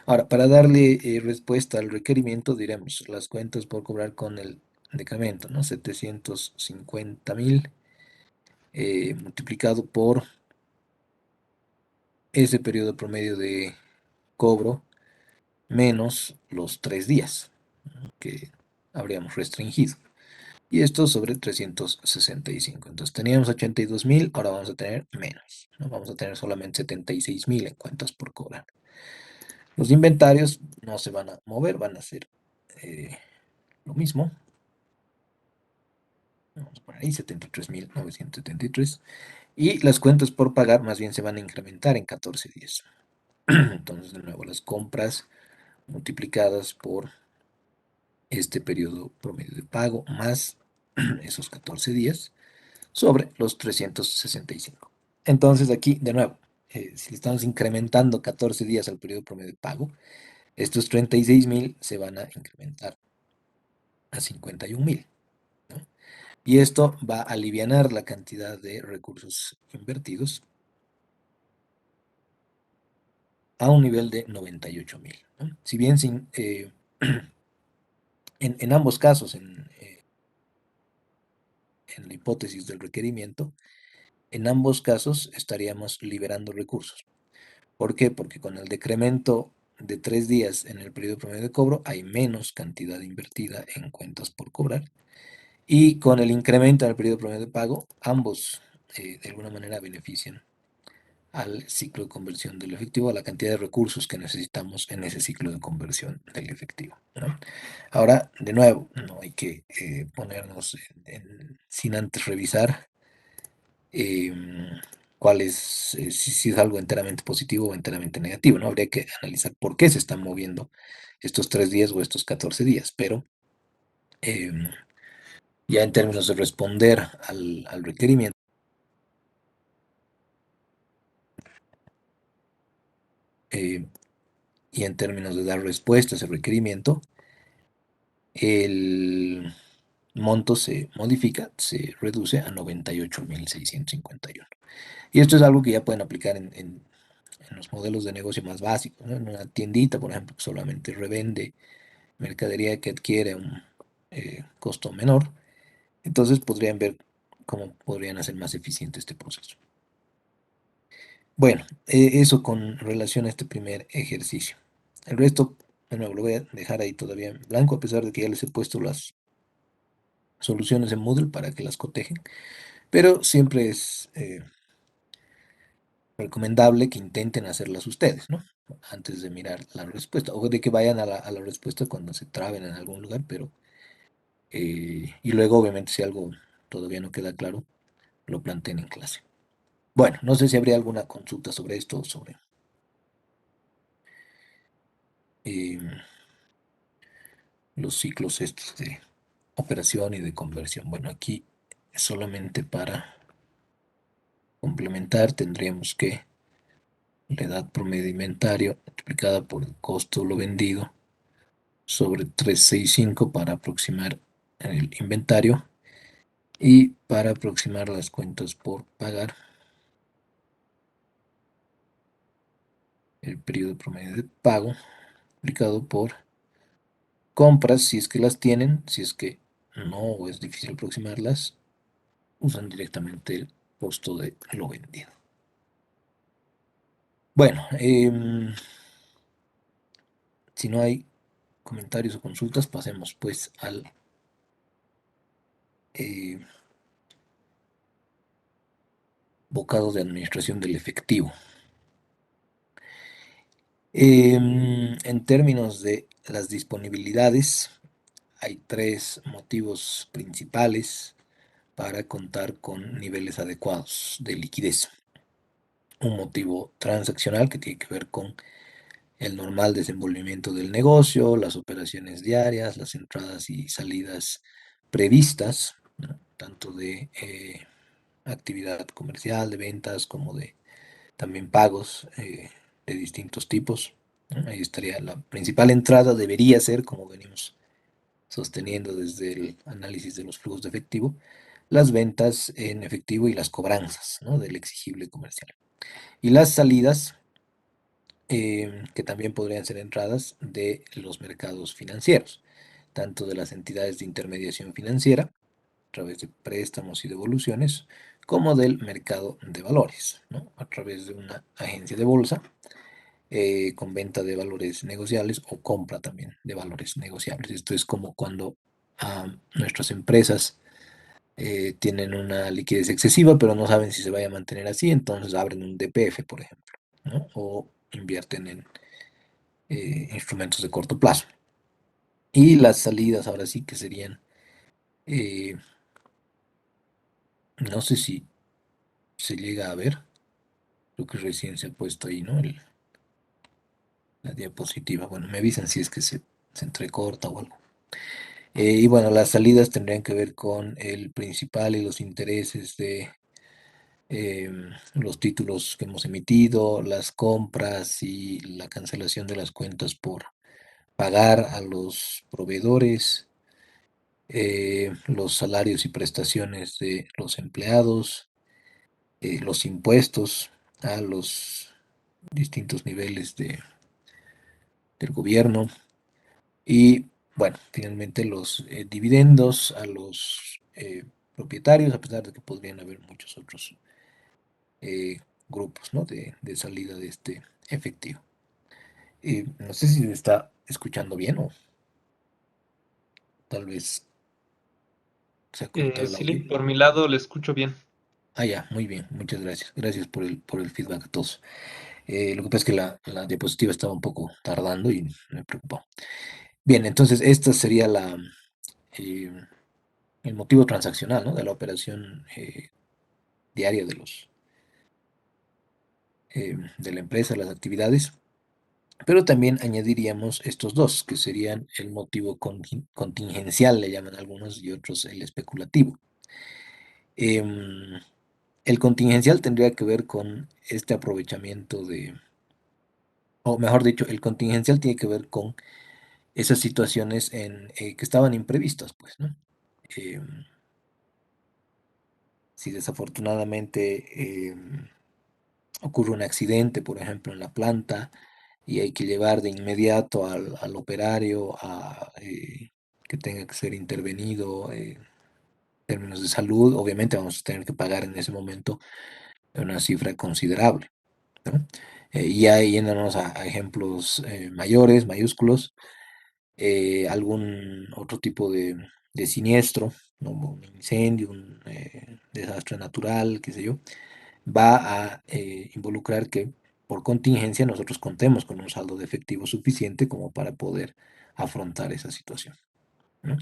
Ahora, para darle respuesta al requerimiento, diremos las cuentas por cobrar con el decremento, ¿no? 750.000 multiplicado por ese periodo promedio de cobro menos los 3 días, ¿no? Que habríamos restringido. Y esto sobre 365. Entonces teníamos 82.000, ahora vamos a tener menos, ¿no? Vamos a tener solamente 76.000 en cuentas por cobrar. Los inventarios no se van a mover, van a ser lo mismo. Vamos por ahí, 73.973. Y las cuentas por pagar más bien se van a incrementar en 14 días. Entonces, de nuevo, las compras multiplicadas por este periodo promedio de pago más esos 14 días sobre los 365. Entonces, aquí, de nuevo, si le estamos incrementando 14 días al periodo promedio de pago, estos 36.000 se van a incrementar a 51.000, ¿no? Y esto va a alivianar la cantidad de recursos invertidos a un nivel de 98.000, ¿no? Si bien en ambos casos, en la hipótesis del requerimiento, en ambos casos estaríamos liberando recursos. ¿Por qué? Porque con el decremento de 3 días en el periodo promedio de cobro hay menos cantidad invertida en cuentas por cobrar. Y con el incremento en el periodo promedio de pago, ambos de alguna manera benefician al ciclo de conversión del efectivo, a la cantidad de recursos que necesitamos en ese ciclo de conversión del efectivo, ¿no? Ahora, de nuevo, no hay que ponernos sin antes revisar cuál es, si es algo enteramente positivo o enteramente negativo, ¿no? Habría que analizar por qué se están moviendo estos 3 días o estos 14 días, pero em, ya en términos de responder al requerimiento, eh, y en términos de dar respuesta a ese requerimiento, el monto se modifica, se reduce a 98.651. Y esto es algo que ya pueden aplicar en los modelos de negocio más básicos, ¿no? En una tiendita, por ejemplo, que solamente revende mercadería que adquiere a un costo menor, entonces podrían ver cómo podrían hacer más eficiente este proceso. Bueno, eso con relación a este primer ejercicio. El resto, de nuevo, lo voy a dejar ahí todavía en blanco, a pesar de que ya les he puesto las soluciones en Moodle para que las cotejen, pero siempre es recomendable que intenten hacerlas ustedes, ¿no? Antes de mirar la respuesta, o de que vayan a la respuesta cuando se traben en algún lugar, pero y luego, obviamente, si algo todavía no queda claro, lo planteen en clase. Bueno, no sé si habría alguna consulta sobre esto o sobre eh, los ciclos estos de operación y de conversión. Bueno, aquí solamente para complementar tendríamos que la edad promedio de inventario multiplicada por el costo de lo vendido sobre 365 para aproximar el inventario y para aproximar las cuentas por pagar el periodo promedio de pago multiplicado por compras, si es que las tienen, si es que no o es difícil aproximarlas, usan directamente el costo de lo vendido. Bueno, si no hay comentarios o consultas, pasemos pues al eh, bocado de administración del efectivo. En términos de las disponibilidades, hay 3 motivos principales para contar con niveles adecuados de liquidez. Un motivo transaccional que tiene que ver con el normal desenvolvimiento del negocio, las operaciones diarias, las entradas y salidas previstas, ¿no? Tanto de actividad comercial, de ventas, como de también pagos de distintos tipos, ¿no? Ahí estaría la principal entrada, debería ser, como venimos sosteniendo desde el análisis de los flujos de efectivo, las ventas en efectivo y las cobranzas, ¿no? Del exigible comercial. Y las salidas, que también podrían ser entradas de los mercados financieros, tanto de las entidades de intermediación financiera, a través de préstamos y devoluciones, como del mercado de valores, ¿no? A través de una agencia de bolsa, con venta de valores negociables o compra también de valores negociables. Esto es como cuando nuestras empresas tienen una liquidez excesiva, pero no saben si se vaya a mantener así, entonces abren un DPF, por ejemplo, ¿no? O invierten en instrumentos de corto plazo. Y las salidas ahora sí que serían, eh, no sé si se llega a ver, lo que recién se ha puesto ahí, ¿no? La diapositiva. Bueno, me avisan si es que se entrecorta o algo. Y bueno, las salidas tendrían que ver con el principal y los intereses de los títulos que hemos emitido, las compras y la cancelación de las cuentas por pagar a los proveedores, los salarios y prestaciones de los empleados, los impuestos a los distintos niveles del gobierno y, bueno, finalmente los dividendos a los propietarios, a pesar de que podrían haber muchos otros grupos, ¿no? de salida de este efectivo. No sé si se está escuchando bien o tal vez se ha cortado el Sí, audio. por mi lado le escucho bien. Ya, muy bien, muchas gracias. Gracias por el feedback a todos. Lo que pasa es que la diapositiva estaba un poco tardando y me preocupó. Bien, entonces esta sería eh, el motivo transaccional, ¿no? De la operación diaria de la empresa, las actividades. Pero también añadiríamos estos dos, que serían el motivo contingencial, le llaman algunos, y otros el especulativo. Em, el contingencial tendría que ver con este aprovechamiento o mejor dicho, el contingencial tiene que ver con esas situaciones que estaban imprevistas, pues, ¿no? Em, si desafortunadamente ocurre un accidente, por ejemplo, en la planta, y hay que llevar de inmediato al operario a que tenga que ser intervenido en términos de salud, obviamente vamos a tener que pagar en ese momento una cifra considerable, ¿no? Y ya yéndonos a ejemplos mayores, mayúsculos, algún otro tipo de siniestro, ¿no? Un incendio, un desastre natural, qué sé yo, va a involucrar que por contingencia nosotros contemos con un saldo de efectivo suficiente como para poder afrontar esa situación, ¿no?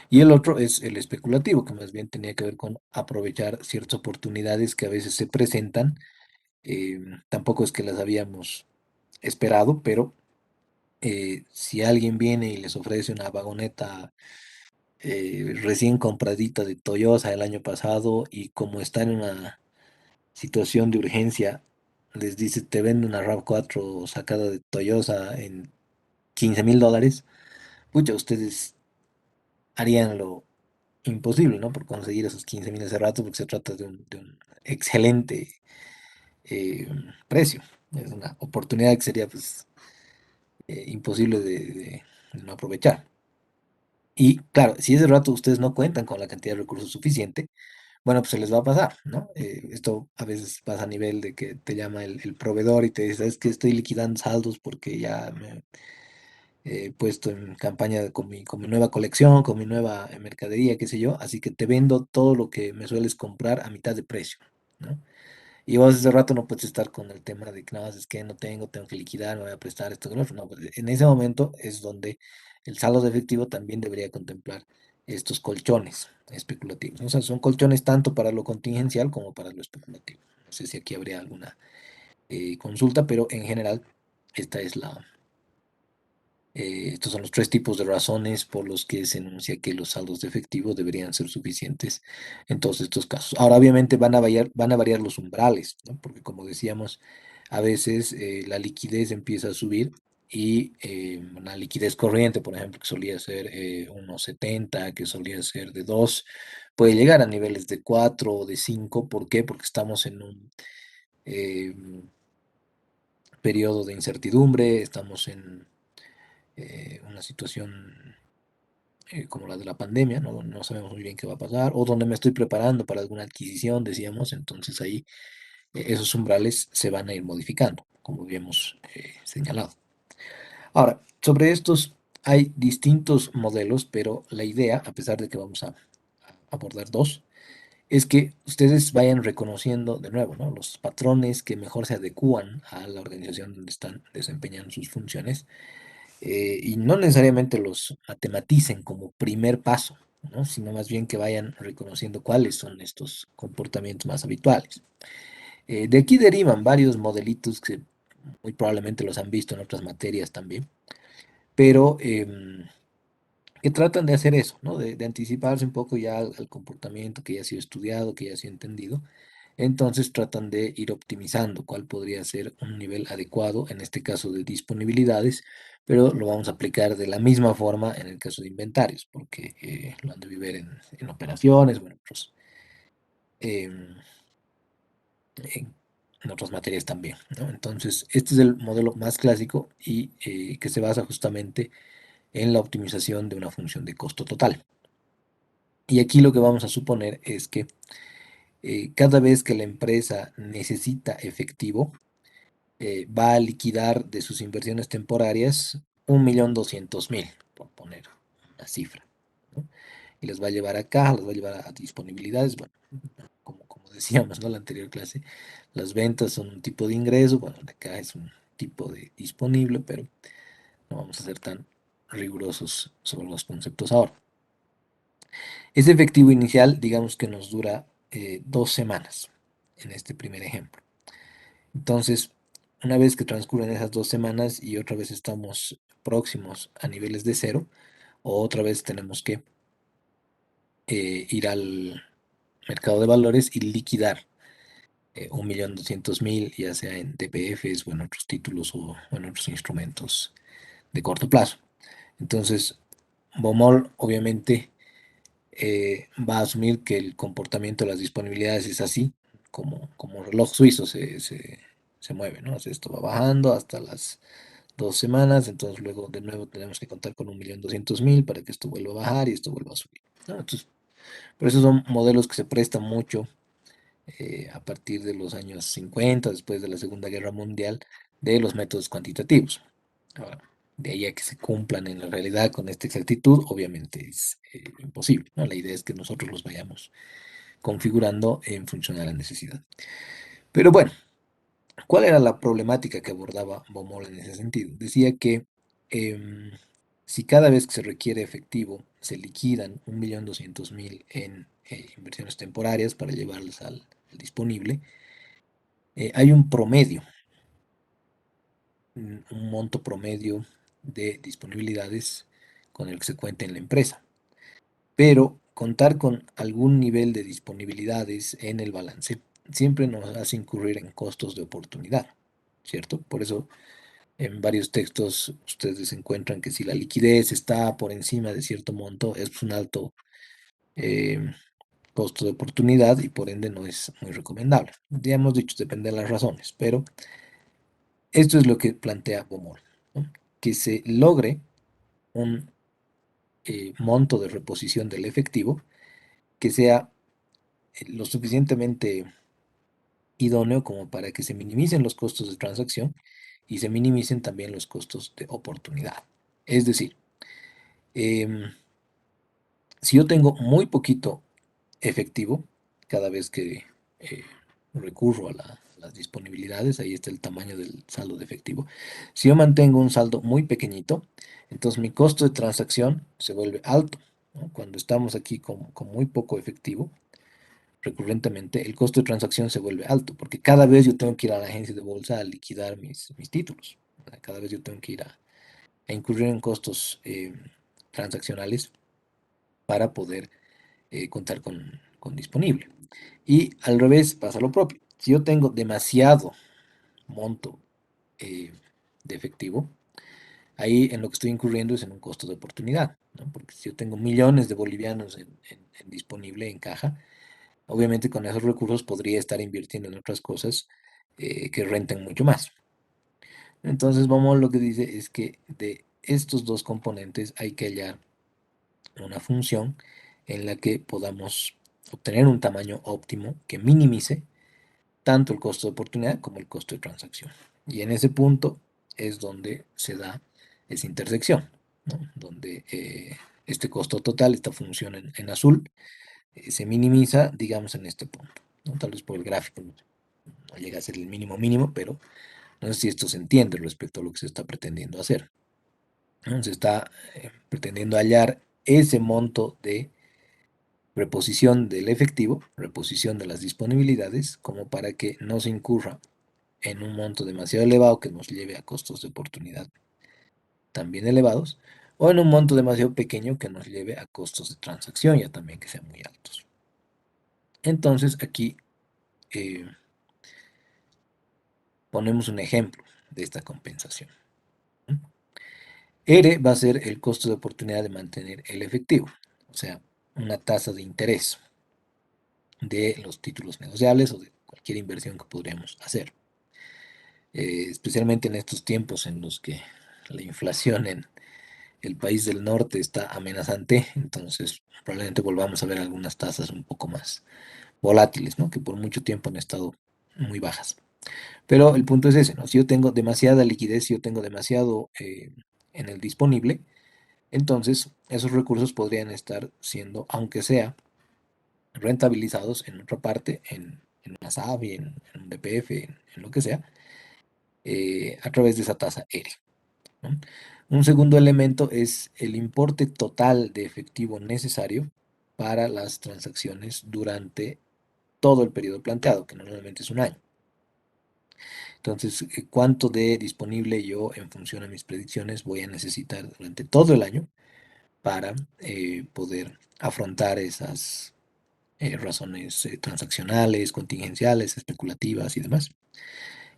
Y el otro es el especulativo, que más bien tenía que ver con aprovechar ciertas oportunidades que a veces se presentan. Tampoco es que las habíamos esperado, pero si alguien viene y les ofrece una vagoneta recién compradita de Toyota el año pasado y como está en una situación de urgencia, les dice, te vendo una RAV4 sacada de Toyota en $15,000, pucha, ustedes harían lo imposible, ¿no? Por conseguir esos 15,000 ese rato, porque se trata de un excelente eh, precio. Es una oportunidad que sería, pues, imposible de no aprovechar. Y claro, si ese rato ustedes no cuentan con la cantidad de recursos suficiente, bueno, pues se les va a pasar, ¿no? Esto a veces pasa a nivel de que te llama el proveedor y te dice, es que estoy liquidando saldos porque ya me he puesto en campaña con mi nueva colección, con mi nueva mercadería, qué sé yo, así que te vendo todo lo que me sueles comprar a mitad de precio, ¿no? Y vos ese rato no puedes estar con el tema de que nada más es que no tengo que liquidar, me voy a prestar esto, que lo otro. No, pues, en ese momento es donde el saldo de efectivo también debería contemplar estos colchones especulativos, ¿no? O sea, son colchones tanto para lo contingencial como para lo especulativo. No sé si aquí habría alguna consulta, pero en general esta es estos son los tres tipos de razones por los que se enuncia que los saldos de efectivo deberían ser suficientes en todos estos casos. Ahora, obviamente, van a variar los umbrales, ¿no? Porque como decíamos, a veces la liquidez empieza a subir y una liquidez corriente, por ejemplo, que solía ser unos 70, que solía ser de 2, puede llegar a niveles de 4 o de 5. ¿Por qué? Porque estamos en un eh, periodo de incertidumbre, estamos en una situación como la de la pandemia, no sabemos muy bien qué va a pasar, o donde me estoy preparando para alguna adquisición, decíamos, entonces ahí esos umbrales se van a ir modificando, como habíamos señalado. Ahora, sobre estos hay distintos modelos, pero la idea, a pesar de que vamos a abordar dos, es que ustedes vayan reconociendo de nuevo, ¿no? Los patrones que mejor se adecúan a la organización donde están desempeñando sus funciones y no necesariamente los matematicen como primer paso, ¿no? Sino más bien que vayan reconociendo cuáles son estos comportamientos más habituales. De aquí derivan varios modelitos que muy probablemente los han visto en otras materias también, pero que tratan de hacer eso, ¿no? De anticiparse un poco ya al comportamiento que ya ha sido estudiado, que ya ha sido entendido. Entonces tratan de ir optimizando cuál podría ser un nivel adecuado, en este caso de disponibilidades, pero lo vamos a aplicar de la misma forma en el caso de inventarios, porque lo han de vivir en operaciones, bueno, pues, em, en otras materias también, ¿no? Entonces, este es el modelo más clásico y que se basa justamente en la optimización de una función de costo total. Y aquí lo que vamos a suponer es que cada vez que la empresa necesita efectivo, va a liquidar de sus inversiones temporarias 1.200.000, por poner una cifra, ¿no? Y las va a llevar a caja, las va a llevar a disponibilidades, bueno, como como decíamos, ¿no? En la anterior clase, las ventas son un tipo de ingreso, bueno, de acá es un tipo de disponible, pero no vamos a ser tan rigurosos sobre los conceptos ahora. Ese efectivo inicial, digamos que nos dura 2 semanas en este primer ejemplo. Entonces, una vez que transcurren esas 2 semanas y otra vez estamos próximos a niveles de cero, o otra vez tenemos que ir al mercado de valores y liquidar 1.200.000, ya sea en TPFs o en otros títulos o en otros instrumentos de corto plazo. Entonces, Bomol obviamente va a asumir que el comportamiento de las disponibilidades es así, como reloj suizo se mueve, ¿no? O sea, esto va bajando hasta las 2 semanas, entonces luego de nuevo tenemos que contar con 1.200.000 para que esto vuelva a bajar y esto vuelva a subir, ¿no? Entonces, por eso son modelos que se prestan mucho a partir de los años 50, después de la Segunda Guerra Mundial, de los métodos cuantitativos. Ahora, de ahí a que se cumplan en la realidad con esta exactitud, obviamente es imposible, ¿no? La idea es que nosotros los vayamos configurando en función a la necesidad. Pero bueno, ¿cuál era la problemática que abordaba Baumol en ese sentido? Decía que em, si cada vez que se requiere efectivo se liquidan 1.200.000 en inversiones temporarias para llevarlas al disponible, hay un promedio, un monto promedio de disponibilidades con el que se cuenta en la empresa. Pero contar con algún nivel de disponibilidades en el balance siempre nos hace incurrir en costos de oportunidad, ¿cierto? Por eso en varios textos ustedes encuentran que si la liquidez está por encima de cierto monto, es un alto eh, costo de oportunidad y por ende no es muy recomendable. Ya hemos dicho, depende de las razones, pero esto es lo que plantea Bomol, ¿no? Que se logre un monto de reposición del efectivo que sea lo suficientemente idóneo como para que se minimicen los costos de transacción y se minimicen también los costos de oportunidad. Es decir, em, si yo tengo muy poquito efectivo cada vez que eh, recurro a las disponibilidades, ahí está el tamaño del saldo de efectivo. Si yo mantengo un saldo muy pequeñito, entonces mi costo de transacción se vuelve alto, ¿no? Cuando estamos aquí con muy poco efectivo, recurrentemente, el costo de transacción se vuelve alto, porque cada vez yo tengo que ir a la agencia de bolsa a liquidar mis títulos. Cada vez yo tengo que ir a incurrir en costos transaccionales para poder contar con disponible. Y al revés pasa lo propio. Si yo tengo demasiado monto eh, de efectivo, ahí en lo que estoy incurriendo es en un costo de oportunidad, ¿no? Porque si yo tengo millones de bolivianos en disponible en caja, obviamente con esos recursos podría estar invirtiendo en otras cosas que renten mucho más. Entonces, vamos, lo que dice es que de estos dos componentes hay que hallar una función en la que podamos obtener un tamaño óptimo que minimice tanto el costo de oportunidad como el costo de transacción. Y en ese punto es donde se da esa intersección, ¿no? Donde este costo total, esta función en azul, se minimiza, digamos, en este punto, ¿no? Tal vez por el gráfico no llega a ser el mínimo mínimo, pero no sé si esto se entiende respecto a lo que se está pretendiendo hacer, ¿no? Se está pretendiendo hallar ese monto de reposición del efectivo, reposición de las disponibilidades, como para que no se incurra en un monto demasiado elevado que nos lleve a costos de oportunidad también elevados, o en un monto demasiado pequeño que nos lleve a costos de transacción ya también que sean muy altos. Entonces aquí eh, ponemos un ejemplo de esta compensación. R va a ser el costo de oportunidad de mantener el efectivo, o sea, una tasa de interés de los títulos negociables o de cualquier inversión que podríamos hacer. Especialmente en estos tiempos en los que la inflación en el país del norte está amenazante, entonces probablemente volvamos a ver algunas tasas un poco más volátiles, ¿no? Que por mucho tiempo han estado muy bajas. Pero el punto es ese, ¿no? Si yo tengo demasiada liquidez, si yo tengo demasiado en el disponible, entonces esos recursos podrían estar siendo, aunque sea rentabilizados en otra parte, en una SAVI, en un DPF, en lo que sea, a través de esa tasa ERE, ¿no? Un segundo elemento es el importe total de efectivo necesario para las transacciones durante todo el periodo planteado, que normalmente es un año. Entonces, ¿cuánto de disponible yo en función a mis predicciones voy a necesitar durante todo el año para poder afrontar esas razones transaccionales, contingenciales, especulativas y demás?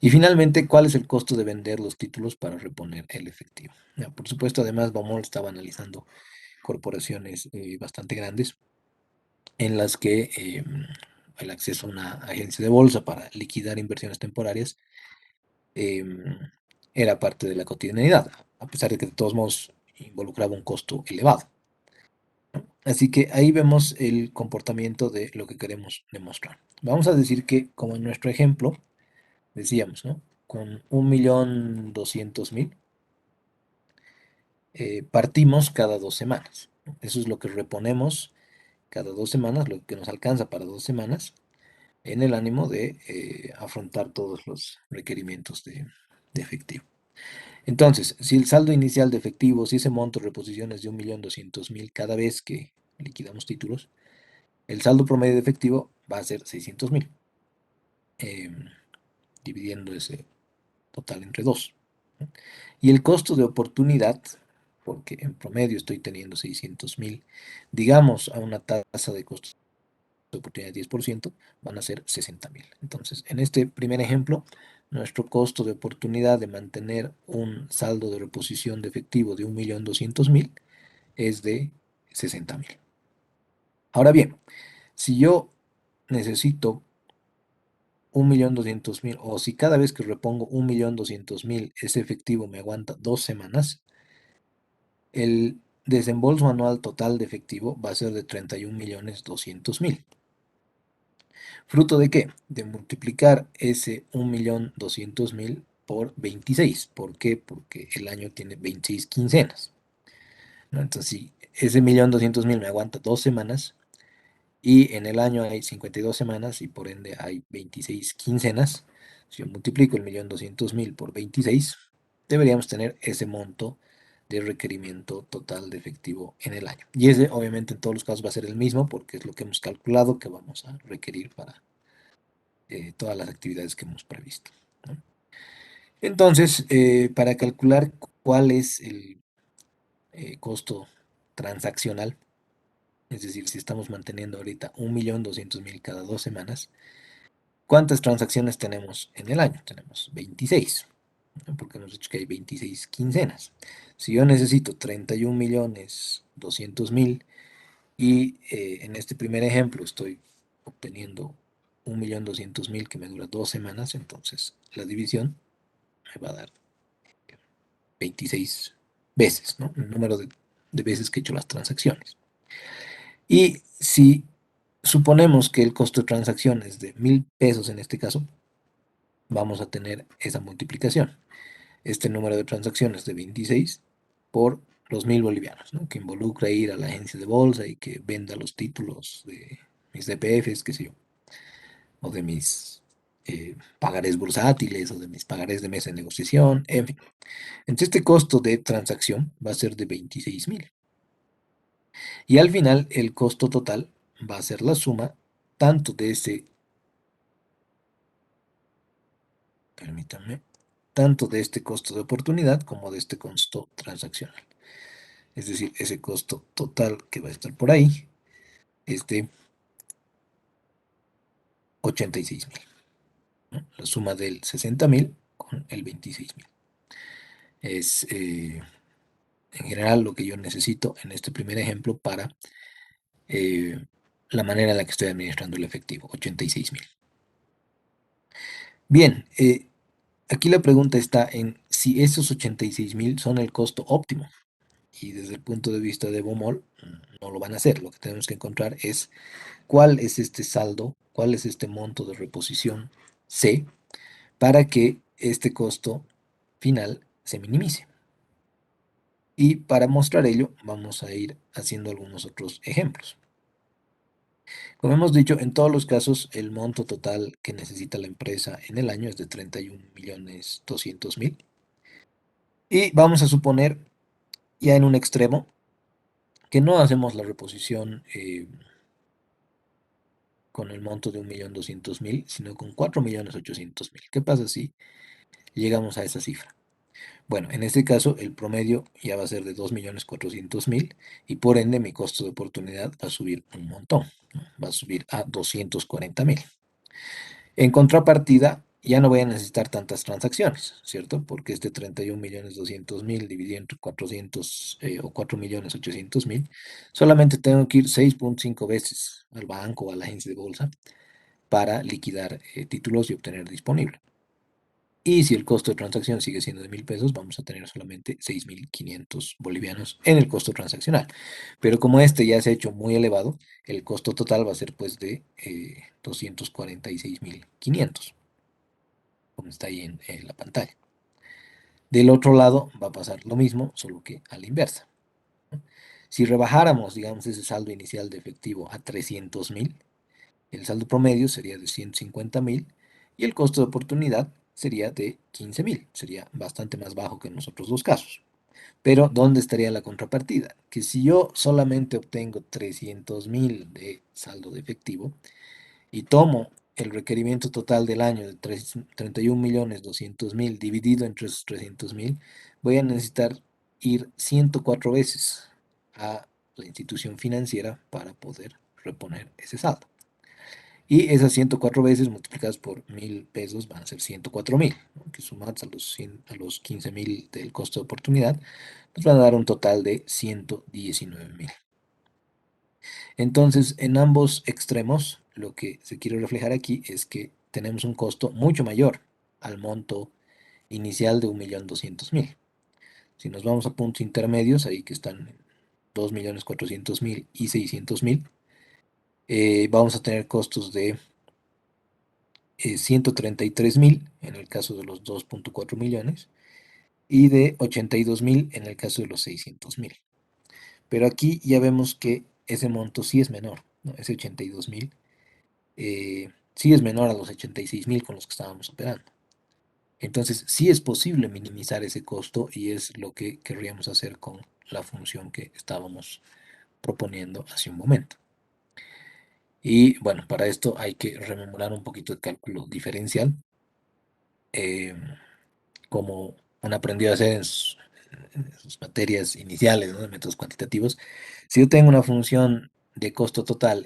Y finalmente, ¿cuál es el costo de vender los títulos para reponer el efectivo? Ya, por supuesto, además, Baumol estaba analizando corporaciones bastante grandes en las que el acceso a una agencia de bolsa para liquidar inversiones temporarias em, era parte de la cotidianidad, a pesar de que de todos modos involucraba un costo elevado. Así que ahí vemos el comportamiento de lo que queremos demostrar. Vamos a decir que, como en nuestro ejemplo, decíamos, ¿no? Con 1.200.000 partimos cada 2 semanas, ¿no? Eso es lo que reponemos cada 2 semanas, lo que nos alcanza para 2 semanas, en el ánimo de afrontar todos los requerimientos de efectivo. Entonces, si el saldo inicial de efectivo, si ese monto de reposición es de 1.200.000 cada vez que liquidamos títulos, el saldo promedio de efectivo va a ser 600.000, dividiendo ese total entre 2, ¿no? Y el costo de oportunidad, porque en promedio estoy teniendo 600.000, digamos a una tasa de costo de oportunidad de 10%, van a ser 60.000. Entonces, en este primer ejemplo, nuestro costo de oportunidad de mantener un saldo de reposición de efectivo de 1.200.000 es de 60.000. Ahora bien, si yo necesito 1.200.000, o si cada vez que repongo 1.200.000 ese efectivo me aguanta 2 semanas, el desembolso anual total de efectivo va a ser de 31.200.000. ¿Fruto de qué? De multiplicar ese 1.200.000 por 26. ¿Por qué? Porque el año tiene 26 quincenas, ¿no? Entonces, si ese 1.200.000 me aguanta 2 semanas, y en el año hay 52 semanas y por ende hay 26 quincenas, si yo multiplico el 1.200.000 por 26, deberíamos tener ese monto de requerimiento total de efectivo en el año. Y ese obviamente en todos los casos va a ser el mismo porque es lo que hemos calculado que vamos a requerir para todas las actividades que hemos previsto, ¿no? Entonces, para calcular cuál es el costo transaccional, es decir, si estamos manteniendo ahorita 1.200.000 cada 2 semanas, ¿cuántas transacciones tenemos en el año? Tenemos 26, ¿no? Porque hemos dicho que hay 26 quincenas. Si yo necesito 31.200.000 y en este primer ejemplo estoy obteniendo 1.200.000 que me dura 2 semanas, entonces la división me va a dar 26 veces, ¿no? El número de veces que he hecho las transacciones. Y si suponemos que el costo de transacción es de 1.000 pesos en este caso, vamos a tener esa multiplicación. Este número de transacciones de 26 por los 1.000 bolivianos, ¿no? Que involucra ir a la agencia de bolsa y que venda los títulos de mis DPFs, qué sé yo, o de mis pagarés bursátiles o de mis pagarés de mesa de negociación, en fin. Entonces este costo de transacción va a ser de 26.000. Y al final el costo total va a ser la suma tanto de ese, permítanme, tanto de este costo de oportunidad como de este costo transaccional. Es decir, ese costo total que va a estar por ahí es de 86.000, ¿no? La suma del 60.000 con el 26.000. Es en general lo que yo necesito en este primer ejemplo para eh, la manera en la que estoy administrando el efectivo, 86.000. Bien, aquí la pregunta está en si esos 86.000 son el costo óptimo. Y desde el punto de vista de Baumol, no lo van a hacer. Lo que tenemos que encontrar es cuál es este saldo, cuál es este monto de reposición C para que este costo final se minimice. Y para mostrar ello, vamos a ir haciendo algunos otros ejemplos. Como hemos dicho, en todos los casos, el monto total que necesita la empresa en el año es de 31.200.000. Y vamos a suponer, ya en un extremo, que no hacemos la reposición con el monto de 1.200.000, sino con 4.800.000. ¿Qué pasa si llegamos a esa cifra? Bueno, en este caso el promedio ya va a ser de 2.400.000 y por ende mi costo de oportunidad va a subir un montón, ¿no? Va a subir a 240.000. En contrapartida, ya no voy a necesitar tantas transacciones, ¿cierto? Porque este 31.200.000 dividido entre 400 o 4.800.000, solamente tengo que ir 6.5 veces al banco o a la agencia de bolsa para liquidar títulos y obtener disponible. Y si el costo de transacción sigue siendo de 1.000 pesos, vamos a tener solamente 6.500 bolivianos en el costo transaccional. Pero como este ya se ha hecho muy elevado, el costo total va a ser pues de 246.500, como está ahí en la pantalla. Del otro lado va a pasar lo mismo, solo que a la inversa, ¿no? Si rebajáramos, digamos, ese saldo inicial de efectivo a 300.000, el saldo promedio sería de 150.000 y el costo de oportunidad sería de 15.000. Sería bastante más bajo que en los otros dos casos. Pero, ¿dónde estaría la contrapartida? Que si yo solamente obtengo 300.000 de saldo de efectivo y tomo el requerimiento total del año de 31.200.000 dividido entre esos 300.000, voy a necesitar ir 104 veces a la institución financiera para poder reponer ese saldo. Y esas 104 veces multiplicadas por 1.000 pesos van a ser 104.000, ¿no? Que sumados a los 15.000 del costo de oportunidad, nos van a dar un total de 119.000. Entonces, en ambos extremos, lo que se quiere reflejar aquí es que tenemos un costo mucho mayor al monto inicial de 1.200.000. Si nos vamos a puntos intermedios, ahí que están 2.400.000 y 600.000, vamos a tener costos de 133.000 en el caso de los 2.4 millones y de 82.000 en el caso de los 600.000. Pero aquí ya vemos que ese monto sí es menor, ¿no? Ese 82.000 sí es menor a los 86.000 con los que estábamos operando. Entonces sí es posible minimizar ese costo y es lo que querríamos hacer con la función que estábamos proponiendo hace un momento. Y bueno, para esto hay que rememorar un poquito el cálculo diferencial. eh, Como uno aprendió a hacer en sus materias iniciales, ¿no? De métodos cuantitativos. Si yo tengo una función de costo total,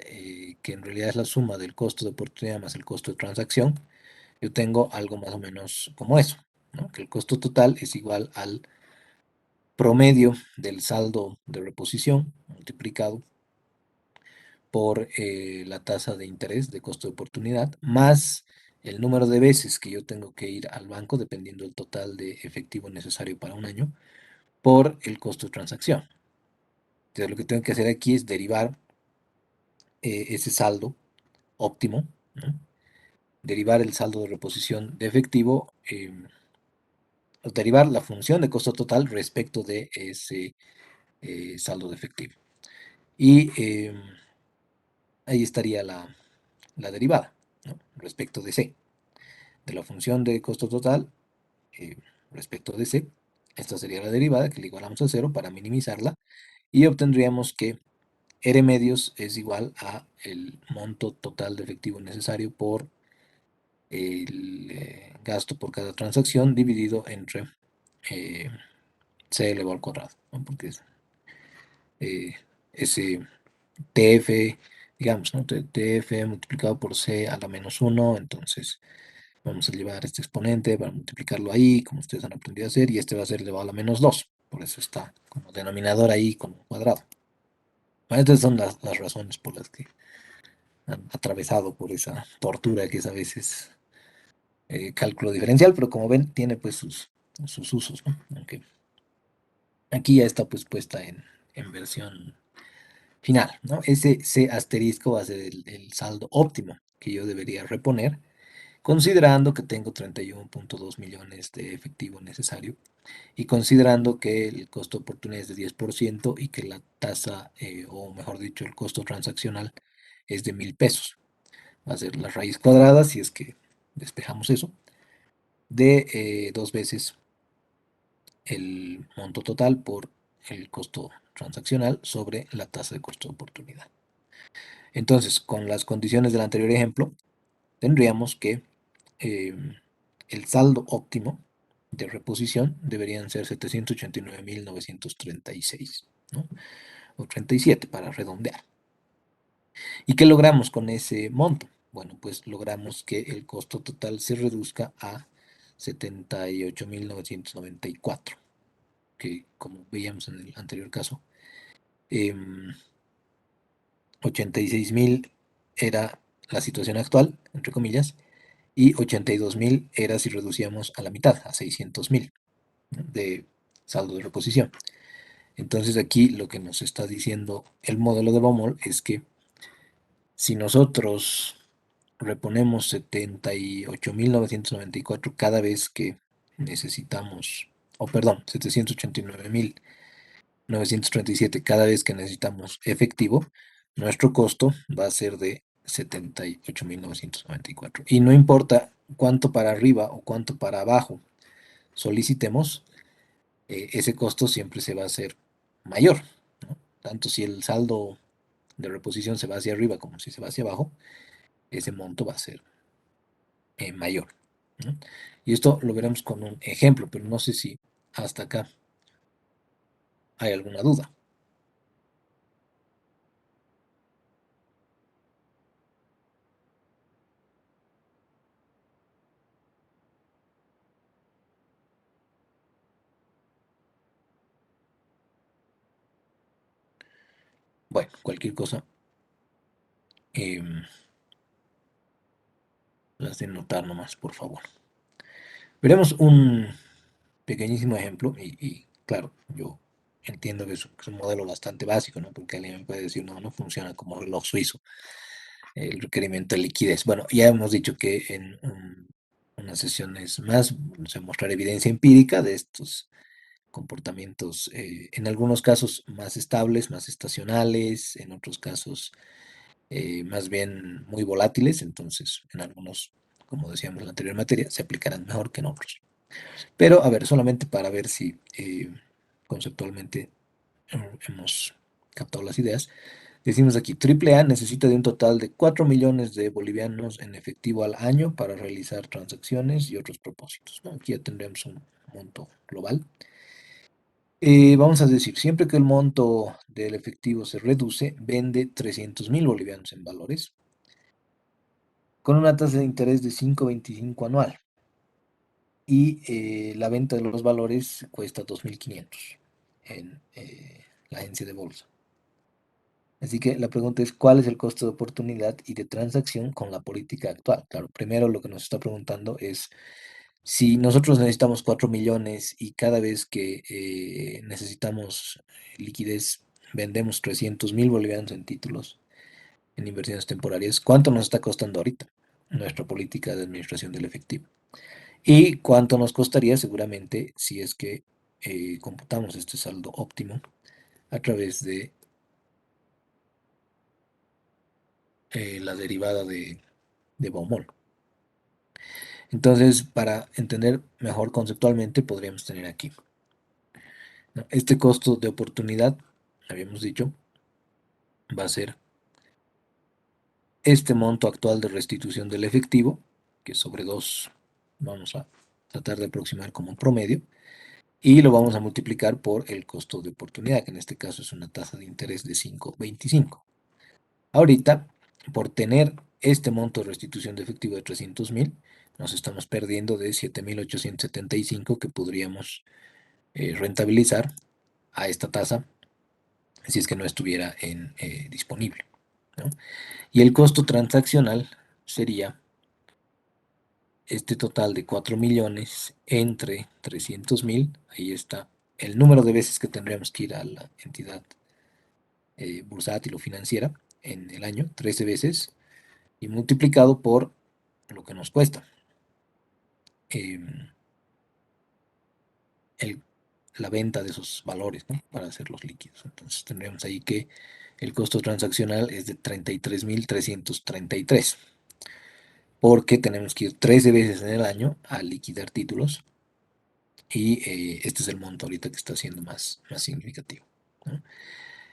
que en realidad es la suma del costo de oportunidad más el costo de transacción, yo tengo algo más o menos como eso, ¿no? Que el costo total es igual al promedio del saldo de reposición multiplicado por la tasa de interés de costo de oportunidad, más el número de veces que yo tengo que ir al banco, dependiendo del total de efectivo necesario para un año, por el costo de transacción. Entonces, lo que tengo que hacer aquí es derivar ese saldo óptimo, ¿no? Derivar el saldo de reposición de efectivo, derivar la función de costo total respecto de ese saldo de efectivo. Y ahí estaría la derivada, ¿no? Respecto de C, de la función de costo total eh, respecto de C. Esta sería la derivada que le igualamos a 0 para minimizarla y obtendríamos que R medios es igual a el monto total de efectivo necesario por el gasto por cada transacción dividido entre eh, C elevado al cuadrado, ¿no? Porque es ese TF, digamos, ¿no? TF multiplicado por C a la menos 1, entonces vamos a llevar este exponente para multiplicarlo ahí, como ustedes han aprendido a hacer, y este va a ser elevado a la menos 2, por eso está como denominador ahí como cuadrado. Bueno, estas son las razones por las que han atravesado por esa tortura que es a veces cálculo diferencial, pero como ven, tiene pues sus usos, ¿no? Aunque aquí ya está pues puesta en versión final, ¿no? Ese C asterisco va a ser el saldo óptimo que yo debería reponer, considerando que tengo 31.2 millones de efectivo necesario y considerando que el costo de oportunidad es de 10% y que la tasa, o mejor dicho, el costo transaccional es de 1000 pesos. Va a ser la raíz cuadrada, si es que despejamos eso, de 2 veces el monto total por el costo transaccional sobre la tasa de costo de oportunidad. Entonces, con las condiciones del anterior ejemplo, tendríamos que el saldo óptimo de reposición deberían ser 789.936, ¿no? O 37 para redondear. ¿Y qué logramos con ese monto? Bueno, pues logramos que el costo total se reduzca a 78.994, que como veíamos en el anterior caso, 86.000 era la situación actual, entre comillas, y 82.000 era si reducíamos a la mitad, a 600.000, ¿no?, de saldo de reposición. Entonces aquí lo que nos está diciendo el modelo de Baumol es que si nosotros reponemos 78.994 cada vez que necesitamos, o perdón, 789.937 cada vez que necesitamos efectivo, nuestro costo va a ser de 78.994. Y no importa cuánto para arriba o cuánto para abajo solicitemos, ese costo siempre se va a hacer mayor, ¿no? Tanto si el saldo de reposición se va hacia arriba como si se va hacia abajo, ese monto va a ser mayor, ¿no? Y esto lo veremos con un ejemplo, pero no sé si hasta acá hay alguna duda. Bueno, cualquier cosa, las de notar nomás, por favor. Veremos un pequeñísimo ejemplo y claro, yo entiendo que es un modelo bastante básico, ¿no? Porque alguien me puede decir, no, no funciona como reloj suizo, el requerimiento de liquidez. Bueno, ya hemos dicho que en unas sesiones más se mostrará evidencia empírica de estos comportamientos, en algunos casos más estables, más estacionales, en otros casos más bien muy volátiles, entonces en algunos, como decíamos en la anterior materia, se aplicarán mejor que en otros. Pero, a ver, solamente para ver si conceptualmente hemos captado las ideas. Decimos aquí, AAA necesita de un total de 4 millones de bolivianos en efectivo al año para realizar transacciones y otros propósitos, ¿no? Aquí ya tendremos un monto global. Vamos a decir, siempre que el monto del efectivo se reduce, vende 300.000 bolivianos en valores, con una tasa de interés de 5,25 anual. Y la venta de los valores cuesta 2.500 en la agencia de bolsa. Así que la pregunta es, ¿cuál es el costo de oportunidad y de transacción con la política actual? Claro, primero lo que nos está preguntando es, si nosotros necesitamos 4 millones y cada vez que necesitamos liquidez vendemos 300.000 bolivianos en títulos, en inversiones temporarias, ¿cuánto nos está costando ahorita nuestra política de administración del efectivo? ¿Y cuánto nos costaría seguramente si es que computamos este saldo óptimo a través de la derivada de Baumol? Entonces, para entender mejor conceptualmente, podríamos tener aquí, ¿no? Este costo de oportunidad, habíamos dicho, va a ser este monto actual de restitución del efectivo, que sobre 2 vamos a tratar de aproximar como un promedio, y lo vamos a multiplicar por el costo de oportunidad, que en este caso es una tasa de interés de 5,25. Ahorita, por tener este monto de restitución de efectivo de 300.000, nos estamos perdiendo de 7.875 que podríamos rentabilizar a esta tasa si es que no estuviera disponible, ¿no? Y el costo transaccional sería este total de 4 millones entre 300.000, ahí está el número de veces que tendríamos que ir a la entidad bursátil o financiera en el año, 13 veces, y multiplicado por lo que nos cuesta em, el- la venta de esos valores, ¿no?, para hacerlos líquidos. Entonces tendríamos ahí que el costo transaccional es de 33.333, porque tenemos que ir 13 veces en el año a liquidar títulos y este es el monto ahorita que está siendo más significativo, ¿no?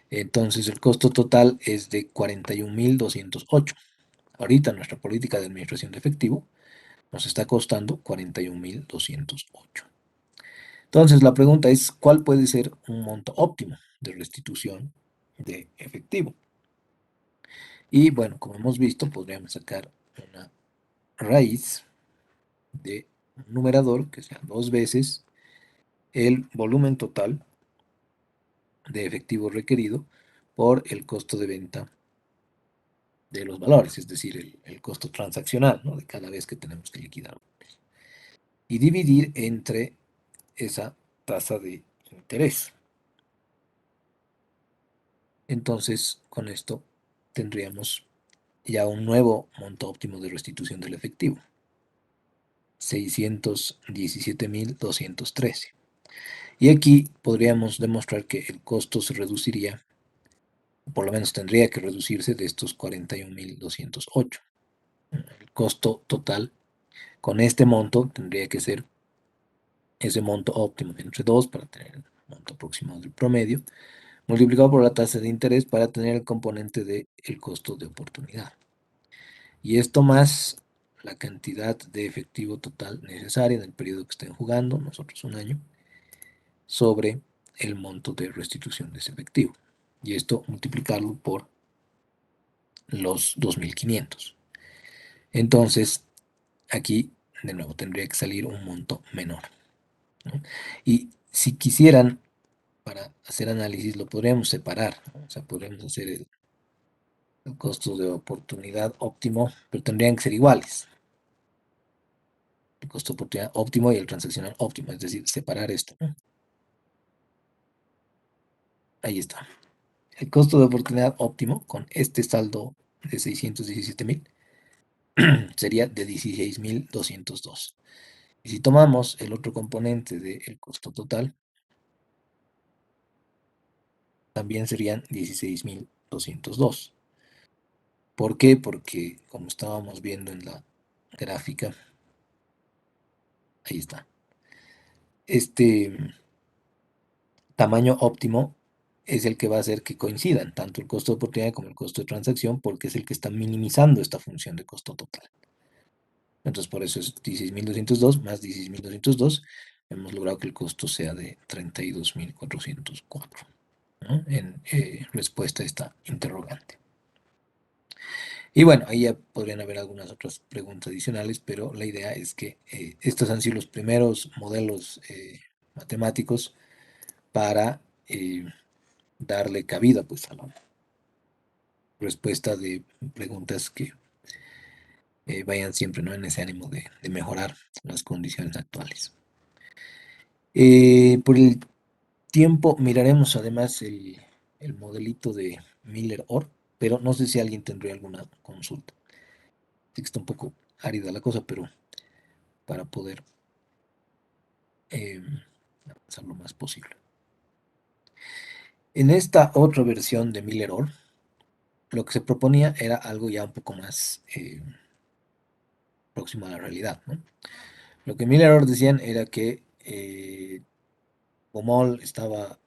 Entonces el costo total es de 41.208. Ahorita nuestra política de administración de efectivo nos está costando 41.208. Entonces la pregunta es, ¿cuál puede ser un monto óptimo de restitución de efectivo? Y bueno, como hemos visto, podríamos sacar una raíz de un numerador que sea 2 veces el volumen total de efectivo requerido por el costo de venta de los valores, es decir, el costo transaccional, ¿no?, de cada vez que tenemos que liquidar. Y dividir entre esa tasa de interés. Entonces, con esto tendríamos ya un nuevo monto óptimo de restitución del efectivo. 617.213. Y aquí podríamos demostrar que el costo se reduciría, por lo menos tendría que reducirse de estos 41.208. El costo total con este monto tendría que ser ese monto óptimo entre 2 para tener el monto aproximado del promedio, multiplicado por la tasa de interés para tener el componente del costo de oportunidad. Y esto más la cantidad de efectivo total necesaria en el periodo que estén jugando, nosotros un año, sobre el monto de restitución de ese efectivo. Y esto multiplicarlo por los 2.500. Entonces, aquí de nuevo tendría que salir un monto menor, ¿no? Y si quisieran, para hacer análisis, lo podríamos separar, ¿no? O sea, podríamos hacer el costo de oportunidad óptimo, pero tendrían que ser iguales. El costo de oportunidad óptimo y el transaccional óptimo, es decir, separar esto, ¿no? Ahí está. El costo de oportunidad óptimo con este saldo de 617.000 sería de 16.202. Y si tomamos el otro componente del costo total, también serían 16.202. ¿Por qué? Porque como estábamos viendo en la gráfica, ahí está. Este tamaño óptimo es el que va a hacer que coincidan tanto el costo de oportunidad como el costo de transacción, porque es el que está minimizando esta función de costo total. Entonces, por eso es 16.202 más 16.202. Hemos logrado que el costo sea de 32.404, ¿no?, en respuesta a esta interrogante. Y bueno, ahí ya podrían haber algunas otras preguntas adicionales, pero la idea es que estos han sido los primeros modelos matemáticos para darle cabida, pues, a la respuesta de preguntas que vayan siempre, ¿no?, en ese ánimo de mejorar las condiciones actuales. Por el tiempo miraremos además el modelito de Miller-Orr, pero no sé si alguien tendría alguna consulta. Sí que está un poco árida la cosa, pero para poder avanzar lo más posible. En esta otra versión de Miller-Orr, lo que se proponía era algo ya un poco más próximo a la realidad, ¿no? Lo que Miller-Orr decían era que Baumol estaba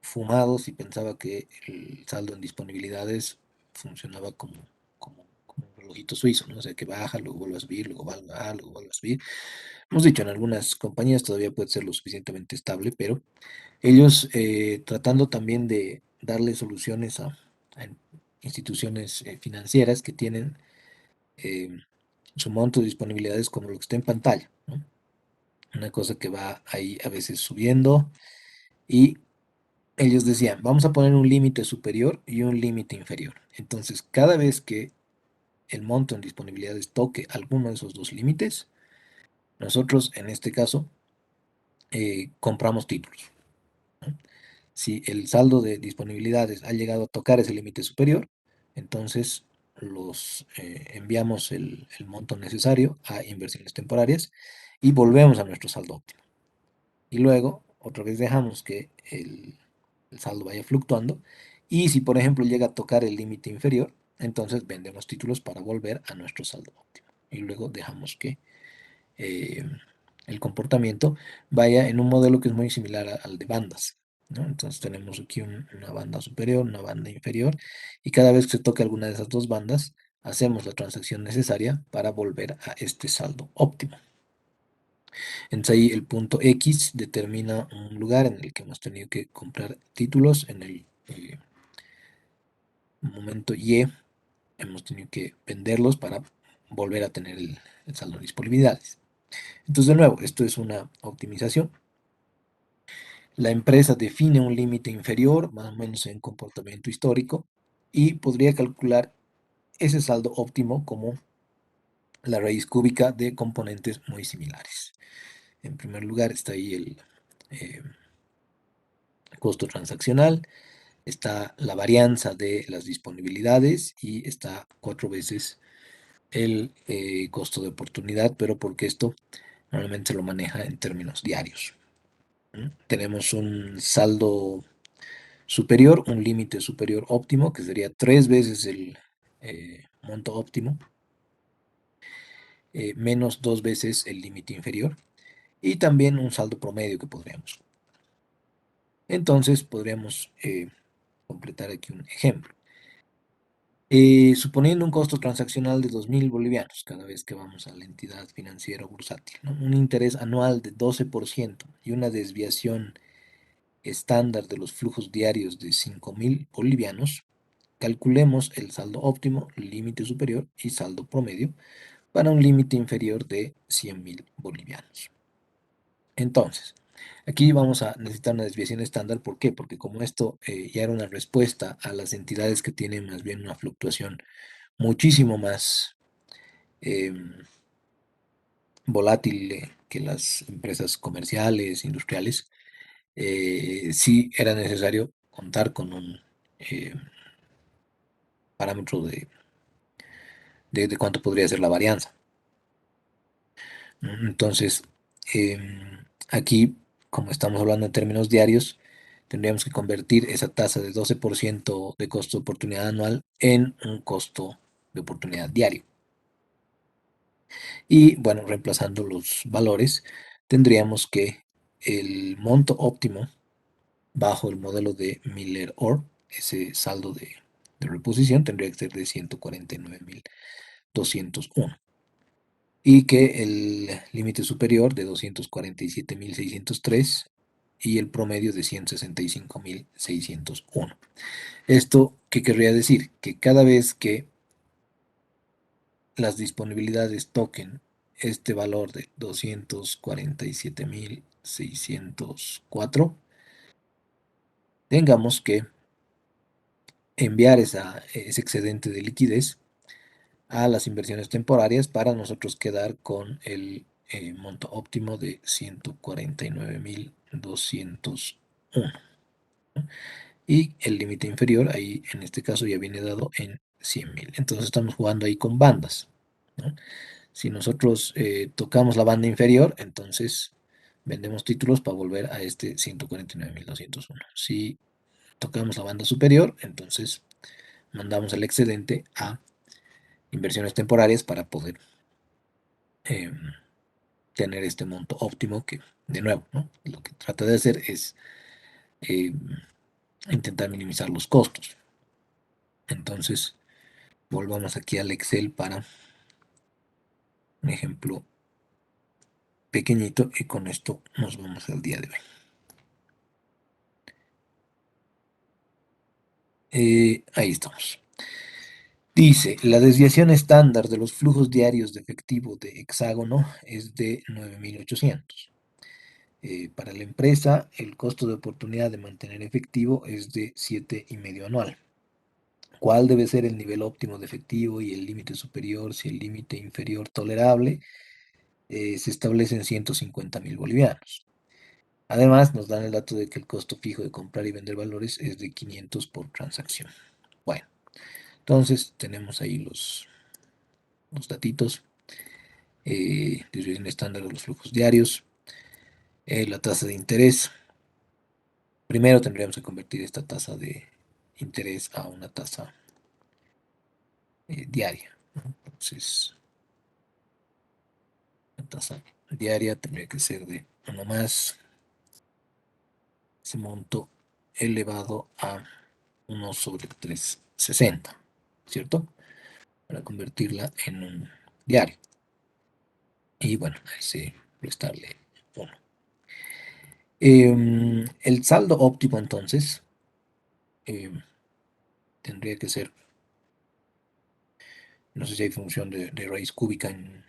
fumado si pensaba que el saldo en disponibilidades funcionaba como un relojito suizo, ¿no? O sea, que baja, luego vuelve a subir, luego baja, luego vuelve a subir. Hemos dicho, en algunas compañías todavía puede ser lo suficientemente estable, pero ellos tratando también de darle soluciones a instituciones financieras que tienen eh, su monto de disponibilidades como lo que está en pantalla, ¿no? Una cosa que va ahí a veces subiendo, y ellos decían, vamos a poner un límite superior y un límite inferior. Entonces, cada vez que el monto en disponibilidades toque alguno de esos dos límites, nosotros en este caso compramos títulos, ¿no? Si el saldo de disponibilidades ha llegado a tocar ese límite superior, entonces los enviamos el monto necesario a inversiones temporarias y volvemos a nuestro saldo óptimo. Y luego, otra vez dejamos que el saldo vaya fluctuando Y si, por ejemplo, llega a tocar el límite inferior, entonces vendemos títulos para volver a nuestro saldo óptimo. Y luego dejamos que eh, el comportamiento vaya en un modelo que es muy similar al de bandas, ¿no? Entonces tenemos aquí una banda superior, una banda inferior, y cada vez que se toque alguna de esas dos bandas, hacemos la transacción necesaria para volver a este saldo óptimo. Entonces ahí el punto X determina un lugar en el que hemos tenido que comprar títulos, en el momento Y hemos tenido que venderlos para volver a tener el saldo de disponibilidades. Entonces, de nuevo, esto es una optimización. La empresa define un límite inferior, más o menos en comportamiento histórico, y podría calcular ese saldo óptimo como la raíz cúbica de componentes muy similares. En primer lugar está ahí el eh, costo transaccional, está la varianza de las disponibilidades y está 4 veces el costo de oportunidad, pero porque esto normalmente se lo maneja en términos diarios. Tenemos un saldo superior, un límite superior óptimo, que sería 3 veces el monto óptimo, menos 2 veces el límite inferior, y también un saldo promedio que podríamos. Entonces podríamos completar aquí un ejemplo. Suponiendo un costo transaccional de 2.000 bolivianos cada vez que vamos a la entidad financiera o bursátil, ¿no? Un interés anual de 12% y una desviación estándar de los flujos diarios de 5.000 bolivianos, calculemos el saldo óptimo, límite superior y saldo promedio para un límite inferior de 100.000 bolivianos. Entonces, aquí vamos a necesitar una desviación estándar. ¿Por qué? Porque como esto ya era una respuesta a las entidades que tienen más bien una fluctuación muchísimo más volátil que las empresas comerciales, industriales, sí era necesario contar con un eh, parámetro de cuánto podría ser la varianza. Entonces, aquí, como estamos hablando en términos diarios, tendríamos que convertir esa tasa de 12% de costo de oportunidad anual en un costo de oportunidad diario. Y bueno, reemplazando los valores, tendríamos que el monto óptimo bajo el modelo de Miller-Orr, ese saldo de reposición, tendría que ser de 149.201. Y que el límite superior de 247.603 y el promedio de 165.601. ¿Esto qué querría decir? Que cada vez que las disponibilidades toquen este valor de 247.604, tengamos que enviar ese excedente de liquidez a las inversiones temporarias para nosotros quedar con el monto óptimo de 149.201. Y el límite inferior, ahí en este caso ya viene dado en 100.000. Entonces estamos jugando ahí con bandas, ¿no? Si nosotros tocamos la banda inferior, entonces vendemos títulos para volver a este 149.201. Si tocamos la banda superior, entonces mandamos el excedente a inversiones temporarias para poder eh, tener este monto óptimo que, de nuevo, ¿no? Lo que trata de hacer es eh, intentar minimizar los costos. Entonces, volvamos aquí al Excel para un ejemplo pequeñito y con esto nos vamos al día de hoy. Ahí estamos. Dice, la desviación estándar de los flujos diarios de efectivo de Hexágono es de 9.800. Para la empresa, el costo de oportunidad de mantener efectivo es de 7,5 anual. ¿Cuál debe ser el nivel óptimo de efectivo y el límite superior si el límite inferior tolerable se establece en 150.000 bolivianos? Además, nos dan el dato de que el costo fijo de comprar y vender valores es de 500 por transacción. Bueno, entonces tenemos ahí los datitos. Desviación estándar de los flujos diarios. La tasa de interés. Primero tendríamos que convertir esta tasa de interés a una tasa diaria, ¿no? Entonces, la tasa diaria tendría que ser de 1 más ese monto elevado a 1/360, ¿cierto? Para convertirla en un diario. Y bueno, a ese restarle 1. El saldo óptimo entonces em, tendría que ser, no sé si hay función de raíz cúbica en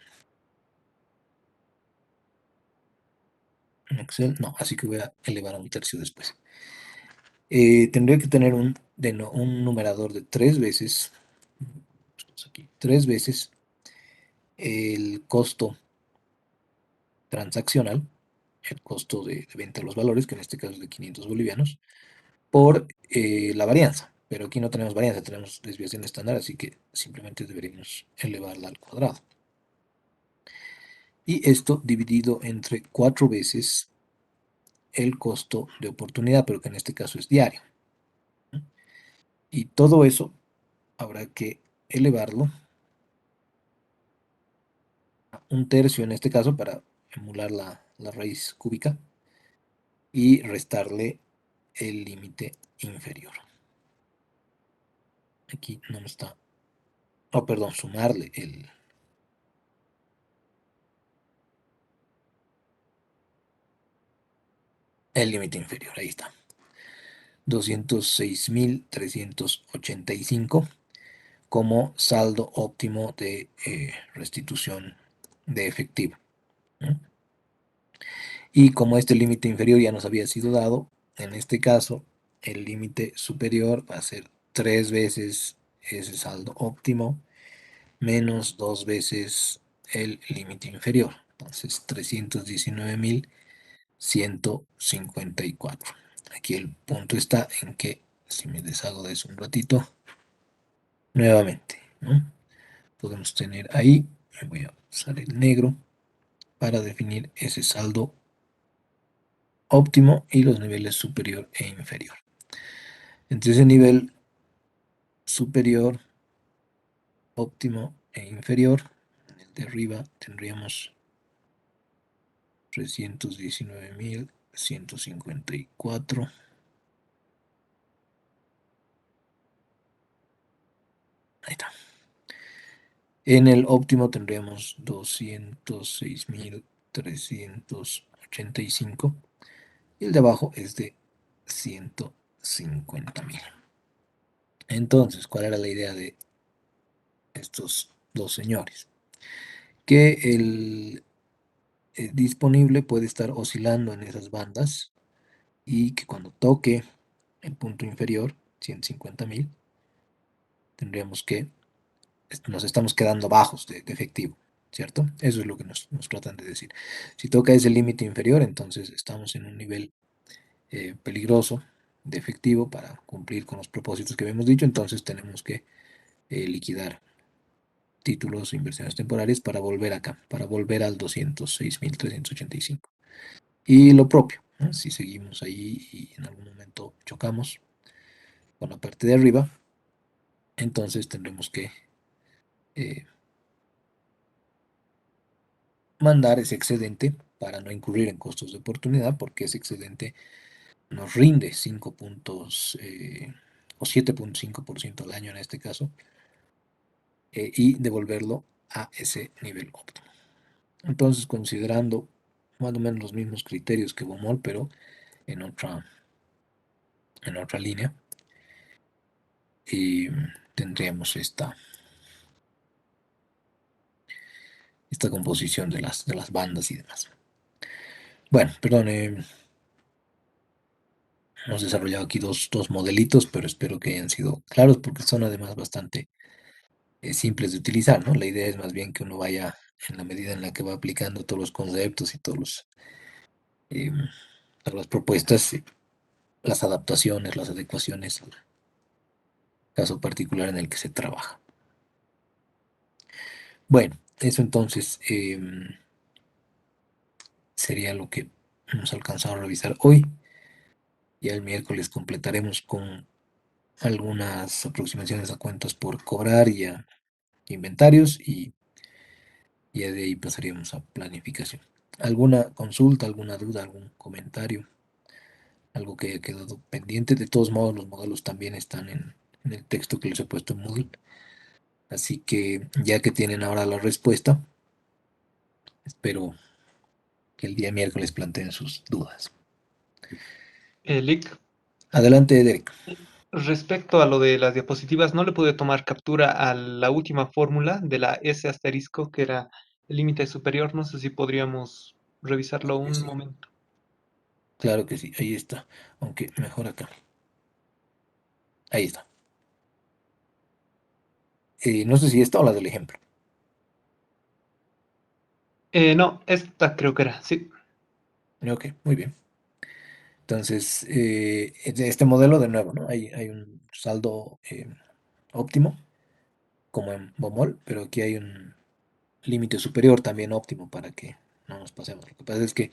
Excel, no, así que voy a elevar a 1/3 después. Tendría que tener un numerador de 3 veces, aquí, 3 veces el costo transaccional, el costo de venta de los valores, que en este caso es de 500 bolivianos, por la varianza. Pero aquí no tenemos varianza, tenemos desviación estándar, así que simplemente deberíamos elevarla al cuadrado. Y esto dividido entre 4 veces el costo de oportunidad, pero que en este caso es diario. Y todo eso habrá que elevarlo a 1/3 en este caso para emular la raíz cúbica y restarle el límite inferior. Aquí no me está, oh, perdón, sumarle el límite inferior, ahí está. 206.385 como saldo óptimo de restitución de efectivo, ¿no? Y como este límite inferior ya nos había sido dado, en este caso el límite superior va a ser 3 veces ese saldo óptimo menos 2 veces el límite inferior. Entonces 319.154. Aquí el punto está en que, si me deshago de eso un ratito, nuevamente, ¿no? Podemos tener ahí, voy a usar el negro para definir ese saldo óptimo y los niveles superior e inferior. Entre ese nivel superior, óptimo e inferior, en el de arriba tendríamos 319.154. Ahí está. En el óptimo tendríamos 206.385 y el de abajo es de 150.000. Entonces, ¿cuál era la idea de estos dos señores? Que el disponible puede estar oscilando en esas bandas y que cuando toque el punto inferior, 150.000, tendríamos que nos estamos quedando bajos de efectivo, ¿cierto? Eso es lo que nos tratan de decir. Si toca ese límite inferior, entonces estamos en un nivel peligroso de efectivo para cumplir con los propósitos que habíamos dicho, entonces tenemos que liquidar títulos e inversiones temporales para volver acá, para volver al 206.385. Y lo propio, ¿no? Si seguimos ahí y en algún momento chocamos con la parte de arriba, entonces tendremos que eh, mandar ese excedente para no incurrir en costos de oportunidad, porque ese excedente nos rinde 5 puntos o 7.5% al año en este caso, y devolverlo a ese nivel óptimo. Entonces, considerando más o menos los mismos criterios que Bomol, pero en otra línea, y tendríamos esta composición de las bandas y demás. Bueno, perdón, hemos desarrollado aquí dos modelitos, pero espero que hayan sido claros porque son además bastante simples de utilizar, ¿no? La idea es más bien que uno vaya en la medida en la que va aplicando todos los conceptos y em, todas las propuestas, las adaptaciones, las adecuaciones al caso particular en el que se trabaja. Bueno, eso entonces sería lo que hemos alcanzado a revisar hoy. Ya el miércoles completaremos con algunas aproximaciones a cuentas por cobrar y a inventarios y ya de ahí pasaríamos a planificación. ¿Alguna consulta, alguna duda, algún comentario, algo que haya quedado pendiente? De todos modos, los modelos también están en el texto que les he puesto en Moodle. Así que ya que tienen ahora la respuesta, espero que el día miércoles planteen sus dudas. Lick, Adelante, Derek. respecto a lo de las diapositivas, no le pude tomar captura a la última fórmula de la S asterisco, que era el límite superior. No sé si podríamos revisarlo Claro que un sí, momento. claro que sí, ahí está. Aunque mejor acá. Ahí está. No sé si esta o la del ejemplo. No, esta creo que era, sí. Ok, muy bien. Entonces, de este modelo, de nuevo, ¿no? Hay un saldo óptimo, como en Bomol, pero aquí hay un límite superior también óptimo para que no nos pasemos. Lo que pasa es que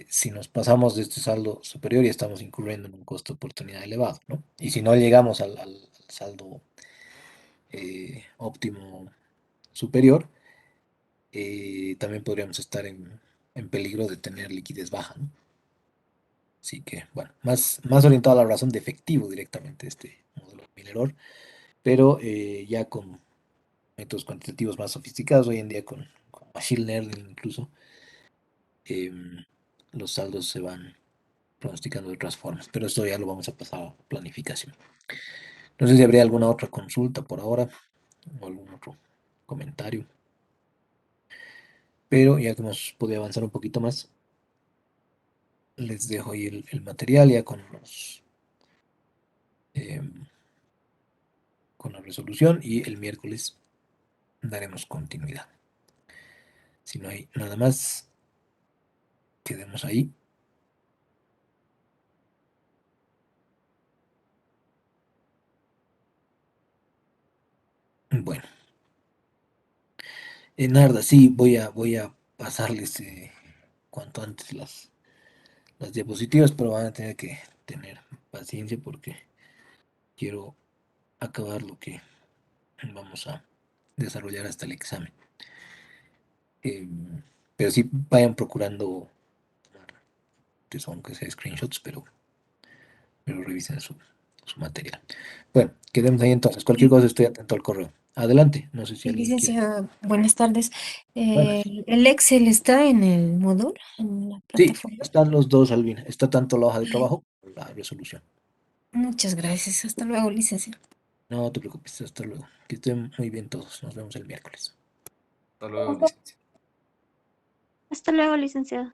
si nos pasamos de este saldo superior ya estamos incurriendo en un costo de oportunidad elevado, ¿no? Y si no llegamos al saldo óptimo superior, también podríamos estar en peligro de tener liquidez baja, ¿no? Así que, bueno, más orientado a la razón de efectivo directamente este modelo de Miller, pero ya con métodos cuantitativos más sofisticados, hoy en día con Machine Learning incluso, em, los saldos se van pronosticando de otras formas, pero esto ya lo vamos a pasar a planificación. No sé si habría alguna otra consulta por ahora o algún otro comentario, pero ya que hemos podido avanzar un poquito más, les dejo ahí el material ya em, con la resolución y el miércoles daremos continuidad. Si no hay nada más, quedemos ahí. Bueno, Narda, sí, voy a pasarles cuanto antes las diapositivas, pero van a tener que tener paciencia porque quiero acabar lo que vamos a desarrollar hasta el examen. Em, pero sí vayan procurando, que son que sea screenshots, pero revisen su material. Bueno, quedemos ahí entonces. Cualquier Sí, cosa estoy atento al correo. Adelante, no sé si alguien quiere. licenciada, buenas tardes. Buenas. ¿El Excel está en el módulo, en la Sí, plataforma? están los dos, Albina. Está tanto la hoja de Ay, trabajo como la resolución. muchas gracias. Hasta luego, licenciada. No te preocupes, hasta luego. Que estén muy bien todos. Nos vemos el miércoles. Hasta luego, licenciado. Hasta luego, licenciado.